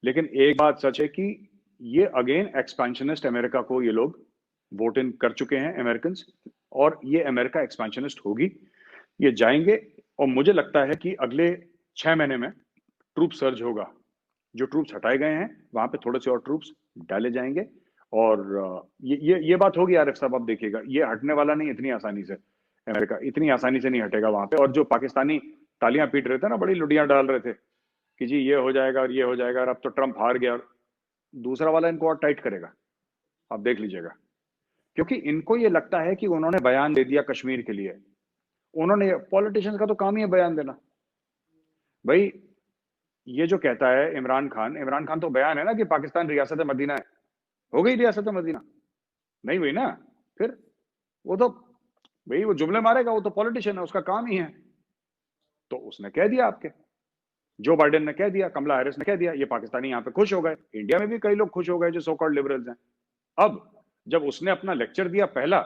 लेकिन एक बात सच है कि ये अगेन एक्सपेंशनिस्ट अमेरिका को ये लोग वोट इन कर चुके हैं अमेरिकन, और ये अमेरिका एक्सपेंशनिस्ट होगी, ये जाएंगे। और मुझे लगता है कि अगले 6 महीने में ट्रूप सर्ज होगा। जो ट्रूप्स हटाए गए हैं वहां पे थोड़े से और ट्रूप्स डाले जाएंगे, और ये बात होगी आरिफ साहब, आप देखिएगा ये हटने वाला नहीं इतनी आसानी से। अमेरिका इतनी आसानी से नहीं हटेगा वहां पे। और जो पाकिस्तानी तालियां पीट रहे थे ना, बड़ी लुटियां डाल रहे थे कि जी ये हो जाएगा और ये हो जाएगा, और अब तो ट्रंप हार गया, और दूसरा वाला इनको और टाइट करेगा, आप देख लीजिएगा। क्योंकि इनको ये लगता है कि उन्होंने बयान दे दिया कश्मीर के लिए। उन्होंने, पॉलिटिशियंस का तो काम ही है बयान देना भाई। ये जो कहता है इमरान खान तो बयान है ना कि पाकिस्तान रियासत मदीना है। हो गई रियासत मदीना? नहीं हुई ना। फिर वो तो भाई वो जुमले मारेगा, वो तो पॉलिटिशियन है, उसका काम ही है। तो उसने कह दिया, आपके जो बाइडेन ने कह दिया, कमला हैरिस ने कह दिया, ये पाकिस्तानी यहाँ पे खुश हो गए। इंडिया में भी कई लोग खुश हो गए जो सो कॉल्ड लिबरल्स हैं। अब जब उसने अपना लेक्चर दिया पहला,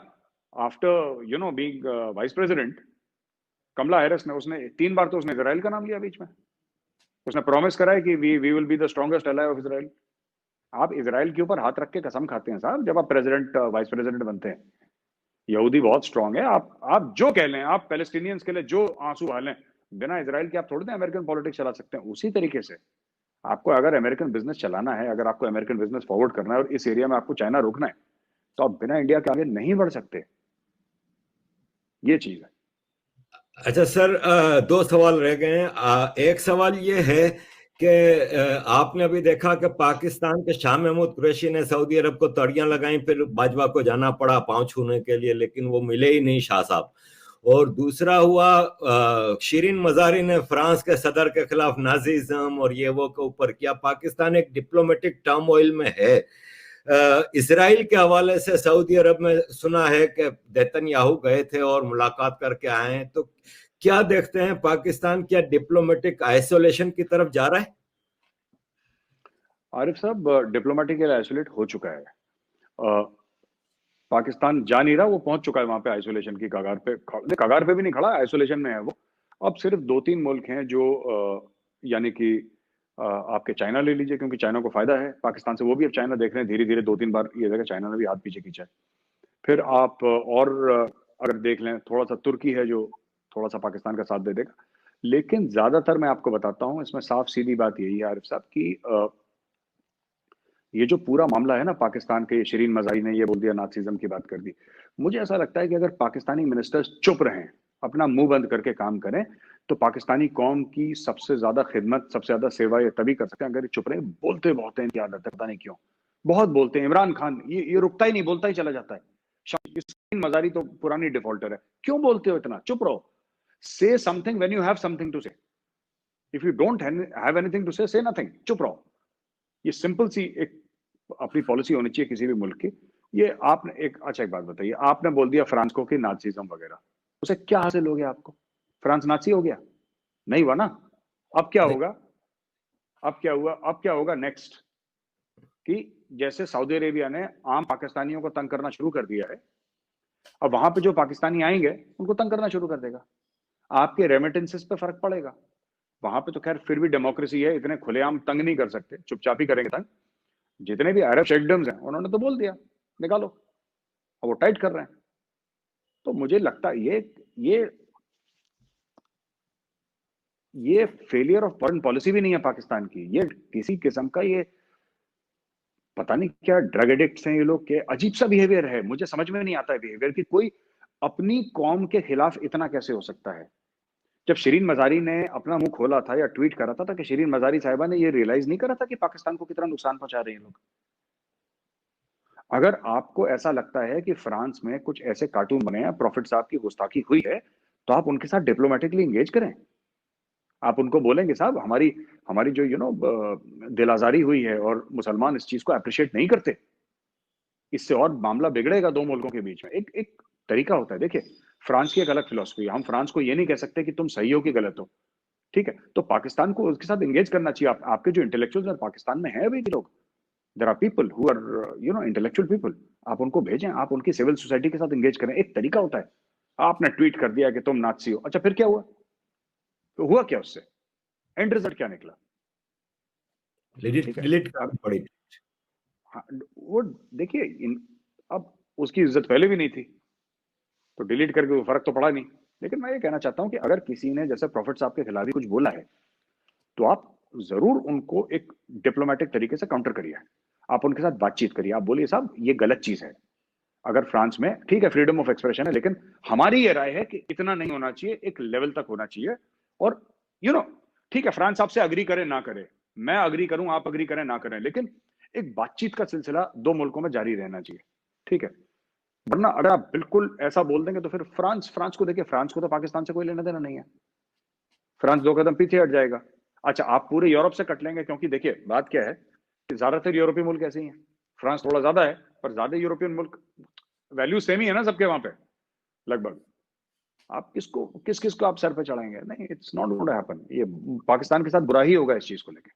आफ्टर बीइंग वाइस प्रेसिडेंट, कमला हैरिस ने, उसने 3 बार तो उसने इजराइल का नाम लिया बीच में। उसने प्रॉमिस करा है कि we will be the strongest ally of Israel. आप इजराइल के ऊपर हाथ रख के कसम खाते हैं साहब जब आप प्रेसिडेंट वाइस प्रेसिडेंट बनते हैं। यहूदी बहुत स्ट्रांग है। आप जो कह लें, आप पैलेस्टीनियंस के लिए जो आंसू बहालें, बिना इजराइल के आप थोड़ी ना अमेरिकन पॉलिटिक्स चला सकते हैं। उसी तरीके से आपको अगर अमेरिकन बिजनेस चलाना है, अगर आपको अमेरिकन बिजनेस फॉरवर्ड करना है और इस एरिया में आपको चाइना रोकना है, तो आप बिना इंडिया के आगे नहीं बढ़ सकते। ये चीज है। अच्छा सर, दो सवाल रह गए हैं। एक सवाल ये है कि आपने अभी देखा कि पाकिस्तान के शाह महमूद कुरैशी ने सऊदी अरब को तड़ियां लगाई, फिर बाजवा को जाना पड़ा पांव छूने के लिए, लेकिन वो मिले ही नहीं शाह साहब। और दूसरा हुआ, शिरीन मजारी ने फ्रांस के सदर के खिलाफ नाजीज्म और ये वो के ऊपर किया। पाकिस्तान एक डिप्लोमेटिक टर्मोइल में है। इसराइल के हवाले से सऊदी अरब में सुना है कि नेतन्याहू गए थे और मुलाकात करके आए हैं, तो क्या देखते हैं पाकिस्तान क्या डिप्लोमेटिक आइसोलेशन की तरफ जा रहा है? आरिफ साहब, डिप्लोमेटिक आइसोलेट हो चुका है। पाकिस्तान जा नहीं रहा, वो पहुंच चुका है वहां पे आइसोलेशन की कगार पे। कगार पे भी नहीं खड़ा, आइसोलेशन में है वो। अब सिर्फ 2-3 मुल्क हैं जो यानी कि आपके चाइना ले लीजिए, क्योंकि चाइना को फायदा है पाकिस्तान से। वो भी अब चाइना देख रहे हैं धीरे धीरे, 2-3 बार ये देखा चाइना ने भी हाथ पीछे खींचा है। फिर आप और अगर देख लें, थोड़ा सा तुर्की है जो थोड़ा सा पाकिस्तान का साथ दे देगा। लेकिन ज्यादातर मैं आपको बताता हूं, इसमें साफ सीधी बात यही है आरिफ साहब की, ये जो पूरा मामला है ना पाकिस्तान के, शिरीन मजारी ने ये बोल दिया, नाथसिज्म की बात कर दी। मुझे ऐसा लगता है कि अगर पाकिस्तानी मिनिस्टर्स चुप रहें, अपना मुंह बंद करके काम करें, तो पाकिस्तानी कौम की सबसे ज्यादा खिदमत, सबसे ज्यादा सेवा ये तभी कर सकते हैं अगर ये चुप रहे। बोलते बहुत हैं, इनकी आदत है, पता नहीं क्यों बहुत बोलते हैं। इमरान खान ये रुकता ही नहीं, बोलता ही चला जाता है। शिरीन मजारी तो पुरानी डिफॉल्टर है। क्यों बोलते हो इतना? चुप रहो। Say something when you have something to say. If you don't have anything to say nothing, चुप रहो। ये सिंपल सी एक अपनी पॉलिसी होनी चाहिए किसी भी मुल्क की। ये आपने एक, अच्छा एक बात बताइए, आपने बोल दिया फ्रांस को कि नाजीज्म वगैरह, उसे क्या हासिल हो गया आपको? फ्रांस नाजी हो गया? नहीं हुआ ना। अब क्या होगा? अब क्या हुआ? अब क्या होगा नेक्स्ट? कि जैसे सऊदी अरेबिया ने आम पाकिस्तानियों को तंग करना शुरू कर दिया है, अब वहां पे जो पाकिस्तानी आएंगे उनको तंग करना शुरू कर देगा। आपके रेमिटेंसेस पे फर्क पड़ेगा। वहां पे तो खैर फिर भी डेमोक्रेसी है, इतने खुलेआम तंग नहीं कर सकते, चुपचाप ही करेंगे तंग। जितने भी अरब शेखडम्स हैं उन्होंने तो बोल दिया निकालो, अब वो टाइट कर रहे हैं। तो मुझे लगता है ये फेलियर ऑफ फॉरेन पॉलिसी भी नहीं है पाकिस्तान की, ये किसी किस्म का, ये पता नहीं क्या ड्रग एडिक्ट्स हैं ये लोग के, अजीब सा बिहेवियर है। मुझे समझ में नहीं आता है बिहेवियर कि कोई अपनी कौम के खिलाफ इतना कैसे हो सकता है। जब शिरीन मजारी ने अपना मुंह खोला था या ट्वीट करा था कि शिरीन मजारी साहिबा ने ये रियलाइज नहीं करा था कि पाकिस्तान को कितना नुकसान पहुंचा रहे हैं लोग। अगर आपको ऐसा लगता है कि फ्रांस में कुछ ऐसे कार्टून बने हैं, प्रॉफिट साहब की गुस्ताखी हुई है, तो आप उनके साथ डिप्लोमेटिकली एंगेज करें। आप उनको बोलेंगे साहब हमारी हमारी जो दिल आजारी हुई है और मुसलमान इस चीज को अप्रिशिएट नहीं करते, इससे और मामला बिगड़ेगा दो मुल्कों के बीच में। एक एक तरीका होता है। देखिए, फ्रांस की एक अलग फिलोसफी है। हम फ्रांस को ये नहीं कह सकते कि तुम सही हो कि गलत हो, ठीक है? तो पाकिस्तान को उसके साथ एंगेज करना चाहिए। आपके जो इंटेलेक्चुअल्स पाकिस्तान में हैं अभी भी लोग, there are people who are intellectual people. आप उनको भेजें, आप उनकी सिविल सोसाइटी के साथ एंगेज करें। एक तरीका होता है, आपने ट्वीट कर दिया कि तुम नाज़ी हो, अच्छा फिर क्या हुआ? तो हुआ क्या उससे? एंड रिजल्ट क्या निकला? ठीक डिलीट है। डिलीट अब करनी पड़ी। हाँ, वो देखिए अब उसकी इज्जत पहले भी नहीं थी, तो डिलीट करके कोई फर्क तो पड़ा नहीं। लेकिन मैं ये कहना चाहता हूं कि अगर किसी ने जैसे प्रॉफिट साहब के खिलाफ ही कुछ बोला है, तो आप जरूर उनको एक डिप्लोमेटिक तरीके से काउंटर करिए। आप उनके साथ बातचीत करिए, आप बोलिए साहब ये गलत चीज है। अगर फ्रांस में ठीक है फ्रीडम ऑफ एक्सप्रेशन है, लेकिन हमारी ये राय है कि इतना नहीं होना चाहिए, एक लेवल तक होना चाहिए। और यू नो ठीक है, फ्रांस आपसे अग्री करे ना करे, मैं अग्री करूं आप अग्री करें ना करें, लेकिन एक बातचीत का सिलसिला दो मुल्कों में जारी रहना चाहिए। ठीक है। वरना अगर आप बिल्कुल ऐसा बोल देंगे तो फिर फ्रांस फ्रांस को देखिए, फ्रांस को तो पाकिस्तान से कोई लेना देना नहीं है। फ्रांस दो कदम पीछे हट जाएगा। अच्छा आप पूरे यूरोप से कट लेंगे, क्योंकि देखिए बात क्या है कि ज्यादातर यूरोपीय मुल्क ऐसे ही हैं। फ्रांस थोड़ा ज्यादा है, पर ज्यादा यूरोपियन मुल्क वैल्यू सेम ही है ना सबके वहां पे लगभग। आप किसको किस किस को आप सर पे चढ़ाएंगे? नहीं, it's not going to happen. ये पाकिस्तान के साथ बुरा ही होगा इस चीज को लेकर।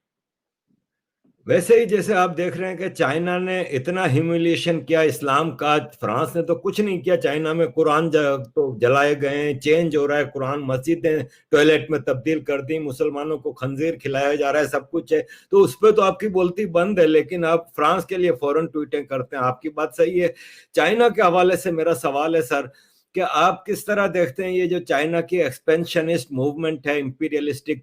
वैसे ही जैसे आप देख रहे हैं कि चाइना ने इतना ह्यूमिलिएशन किया इस्लाम का, फ्रांस ने तो कुछ नहीं किया। चाइना में कुरान तो जलाए गए, चेंज हो रहा है कुरान, मस्जिदें टॉयलेट में तब्दील कर दी, मुसलमानों को खंजीर खिलाया जा रहा है, सब कुछ है। तो उस पर तो आपकी बोलती बंद है, लेकिन आप फ्रांस के लिए फौरन ट्वीटें करते हैं। आपकी बात सही है। चाइना के हवाले से मेरा सवाल है सर, कि आप किस तरह देखते हैं ये जो चाइना की एक्सपेंशनिस्ट मूवमेंट है, इंपीरियलिस्टिक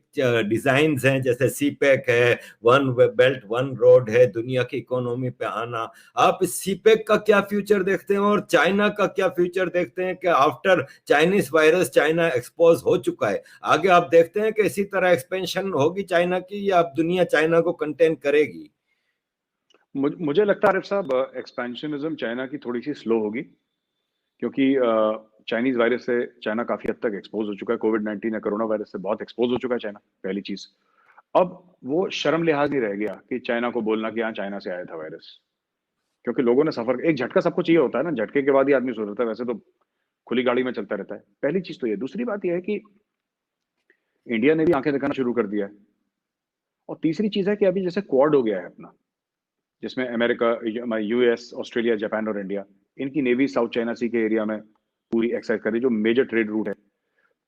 डिजाइन हैं, जैसे सीपेक है, वन बेल्ट वन रोड है, दुनिया की इकोनॉमी पे आना। आप इस सीपेक का क्या फ्यूचर देखते हैं और चाइना का क्या फ्यूचर देखते हैं? कि after Chinese virus China expose हो चुका है, आगे आप देखते हैं कि इसी तरह एक्सपेंशन होगी चाइना की, या अब दुनिया चाइना को कंटेन करेगी? मुझे लगता है आरिफ साहब, एक्सपेंशनिज्म चाइना की थोड़ी सी स्लो होगी, क्योंकि चाइनीज वायरस से चाइना काफी हद तक एक्सपोज हो चुका है। कोविड-19 या कोरोना वायरस से बहुत एक्सपोज हो चुका है चाइना, पहली चीज। अब वो शर्म लिहाज नहीं रह गया कि चाइना को बोलना कि हाँ चाइना से आया था वायरस, क्योंकि लोगों ने सफर, एक झटका सबको चाहिए होता है ना, झटके के बाद ही आदमी सुधरता है, वैसे तो खुली गाड़ी में चलता रहता है। पहली चीज तो ये। दूसरी बात यह है कि इंडिया ने भी आंखें दिखाना शुरू कर दिया है। और तीसरी चीज है कि अभी जैसे क्वाड हो गया है अपना, जिसमें अमेरिका, यूएस, ऑस्ट्रेलिया, जापान और इंडिया, इनकी नेवी साउथ चाइना सी के एरिया में पूरी एक्सरसाइज कर रही, जो मेजर ट्रेड रूट है।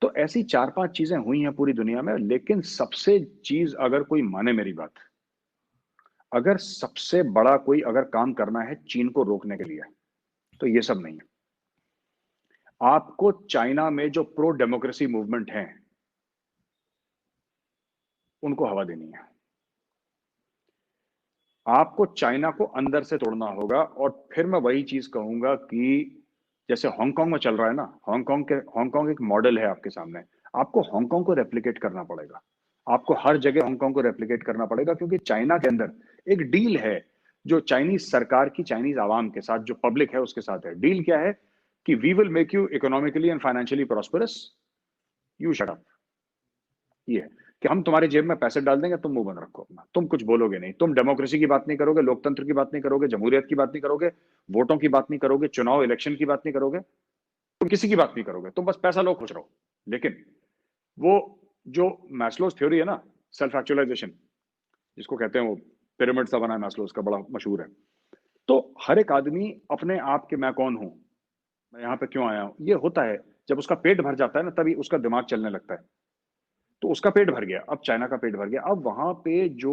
तो ऐसी चार पांच चीजें हुई हैं पूरी दुनिया में, लेकिन सबसे चीज अगर कोई माने मेरी बात, अगर सबसे बड़ा कोई अगर काम करना है चीन को रोकने के लिए, तो ये सब नहीं है। आपको चाइना में जो प्रो डेमोक्रेसी मूवमेंट है उनको हवा देनी है। आपको चाइना को अंदर से तोड़ना होगा। और फिर मैं वही चीज कहूंगा कि जैसे हांगकांग में चल रहा है ना, हांगकांग एक मॉडल है आपके सामने। आपको हांगकांग को रेप्लिकेट करना पड़ेगा। आपको हर जगह हांगकांग को रेप्लिकेट करना पड़ेगा, क्योंकि चाइना के अंदर एक डील है जो चाइनीज सरकार की चाइनीज आवाम के साथ, जो पब्लिक है उसके साथ है। डील क्या है कि we will make you economically and financially prosperous, you shut up. ये है कि हम तुम्हारे जेब में पैसे डाल देंगे, तुम मुंह बंद रखो अपना, तुम कुछ बोलोगे नहीं, तुम डेमोक्रेसी की बात नहीं करोगे, लोकतंत्र की बात नहीं करोगे, जमहूरियत की बात नहीं करोगे, वोटों की बात नहीं करोगे, चुनाव इलेक्शन की बात नहीं करोगे, तुम किसी की बात नहीं करोगे, तुम बस पैसा लो खुश रहो। लेकिन वो जो मैस्लोज थ्योरी है ना, सेल्फ एक्चुअलाइजेशन जिसको कहते हैं, वो पिरामिड सा बना है मैस्लोज का, बड़ा मशहूर है। तो हर एक आदमी अपने आप के मैं कौन हूं, मैं यहाँ पे क्यों आया हूं, ये होता है जब उसका पेट भर जाता है ना, तभी उसका दिमाग चलने लगता है। तो उसका पेट भर गया, अब चाइना का पेट भर गया। अब वहां पे जो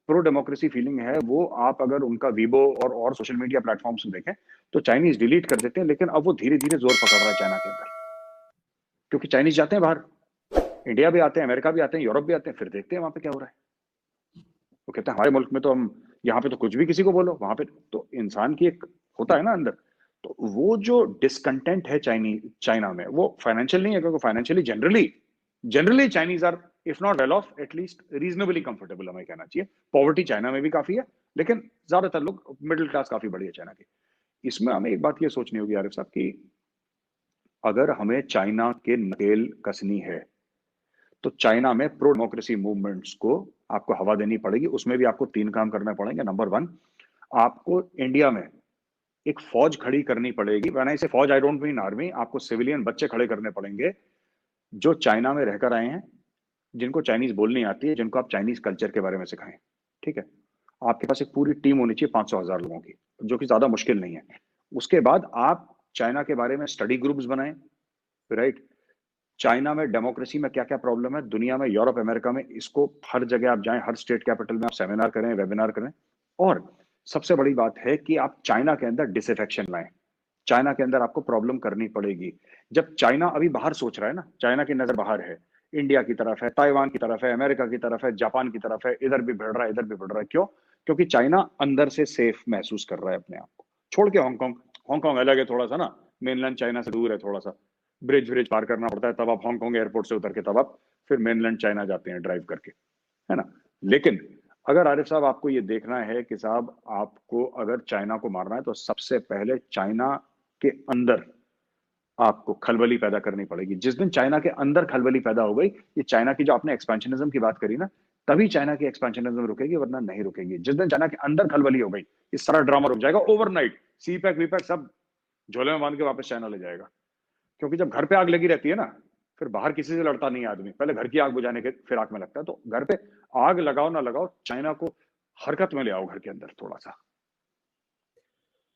प्रो डेमोक्रेसी फीलिंग है, वो आप अगर उनका वीबो और सोशल मीडिया प्लेटफॉर्म्स में देखें, तो चाइनीज डिलीट कर देते हैं, लेकिन अब वो धीरे धीरे जोर पकड़ रहा है चाइना के अंदर, क्योंकि चाइनीज जाते हैं बाहर, इंडिया भी आते हैं, अमेरिका भी आते हैं, यूरोप भी आते हैं, फिर देखते हैं वहां पे क्या हो रहा है। वो कहते हैं हमारे मुल्क में तो हम, यहाँ पे तो कुछ भी किसी को बोलो, वहां पे तो इंसान की एक होता है ना अंदर। तो वो जो डिसकंटेंट है चाइना में, वो फाइनेंशियल नहीं है, क्योंकि financially generally Chinese are if not well off, at least reasonably comfortable, हमें कहना चाहिए। पॉवर्टी चाइना में भी काफी है, लेकिन ज्यादातर लोग मिडिल क्लास काफी बड़ी है चाइना की। इसमें हमें एक बात ये सोचनी होगी आरिफ साहब की, अगर हमें चाइना के नकेल कसनी है, तो चाइना में प्रो डेमोक्रेसी मूवमेंट्स को आपको हवा देनी पड़ेगी। उसमें भी आपको तीन काम करने पड़ेंगे। नंबर वन, आपको इंडिया में एक फौज खड़ी करनी पड़ेगी। व्हेन आई से फौज, आई डोंट मीन आर्मी। आपको सिविलियन बच्चे खड़े करने पड़ेंगे जो चाइना में रहकर आए हैं, जिनको चाइनीज बोलनी आती है, जिनको आप चाइनीज कल्चर के बारे में सिखाएं। ठीक है। आपके पास एक पूरी टीम होनी चाहिए 500,000 लोगों की, जो कि ज्यादा मुश्किल नहीं है। उसके बाद आप चाइना के बारे में स्टडी ग्रुप्स बनाएं, राइट। चाइना में डेमोक्रेसी में क्या क्या प्रॉब्लम है, दुनिया में, यूरोप, अमेरिका में, इसको हर जगह आप जाएं, हर स्टेट कैपिटल में आप सेमिनार करें, वेबिनार करें। और सबसे बड़ी बात है कि आप चाइना के अंदर डिसअफेक्शन लाएं। चाइना के अंदर आपको प्रॉब्लम करनी पड़ेगी। जब चाइना अभी बाहर सोच रहा है ना, चाइना की नजर बाहर है, इंडिया की तरफ है, ताइवान की तरफ है, अमेरिका की तरफ है, जापान की तरफ है, इधर भी बढ़ रहा है, इधर भी बढ़ रहा है। क्यों? क्योंकि चाइना अंदर से सेफ महसूस कर रहा है अपने आप को, छोड़ के हांगकांग। हांगकांग अलग है थोड़ा सा ना, मेनलैंड चाइना से दूर है थोड़ा सा, ब्रिज ब्रिज पार करना पड़ता है, तब आप हांगकांग एयरपोर्ट से उतर के तब आप फिर मेनलैंड चाइना जाते हैं ड्राइव करके, है ना। लेकिन अगर आरिफ साहब आपको ये देखना है कि साहब आपको अगर चाइना को मारना है, तो सबसे पहले चाइना के अंदर आपको खलबली पैदा करनी पड़ेगी। जिस दिन चाइना के अंदर खलबली पैदा हो गई, ये चाइना की जो आपने एक्सपेंशनिज्म की बात करी ना, तभी चाइना की एक्सपेंशनिज्म रुकेगी, वरना नहीं रुकेगी। जिस दिन चाइना के अंदर खलबली हो गई, ये सारा ड्रामा रुक जाएगा overnight. See pack we pack सब झोले में बांध के वापस चाइना ले जाएगा। क्योंकि जब घर पे आग लगी रहती है ना, फिर बाहर किसी से लड़ता नहीं आदमी, पहले घर की आग बुझाने के फिराक में लगता है। तो घर पे आग लगाओ ना लगाओ, चाइना को हरकत में ले आओ घर के अंदर थोड़ा सा।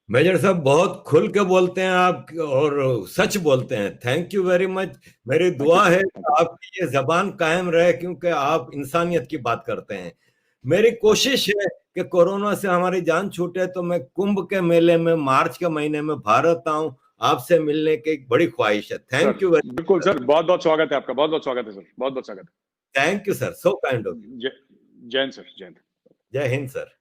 मेजर साहब बहुत खुल के बोलते हैं आप और सच बोलते हैं, थैंक यू वेरी मच। मेरी दुआ है कि आपकी ये जबान कायम रहे, क्योंकि आप इंसानियत की बात करते हैं। मेरी कोशिश है कि कोरोना से हमारी जान छूटे, तो मैं कुंभ के मेले में मार्च के महीने में भारत आऊं, आपसे मिलने की एक बड़ी ख्वाहिश है। Thank you very much. बिल्कुल सर, बहुत बहुत स्वागत है आपका, बहुत बहुत स्वागत है सर, बहुत बहुत स्वागत है। Thank you sir, so kind of you. जय हिंद सर, जय हिंद। जय हिंद सर।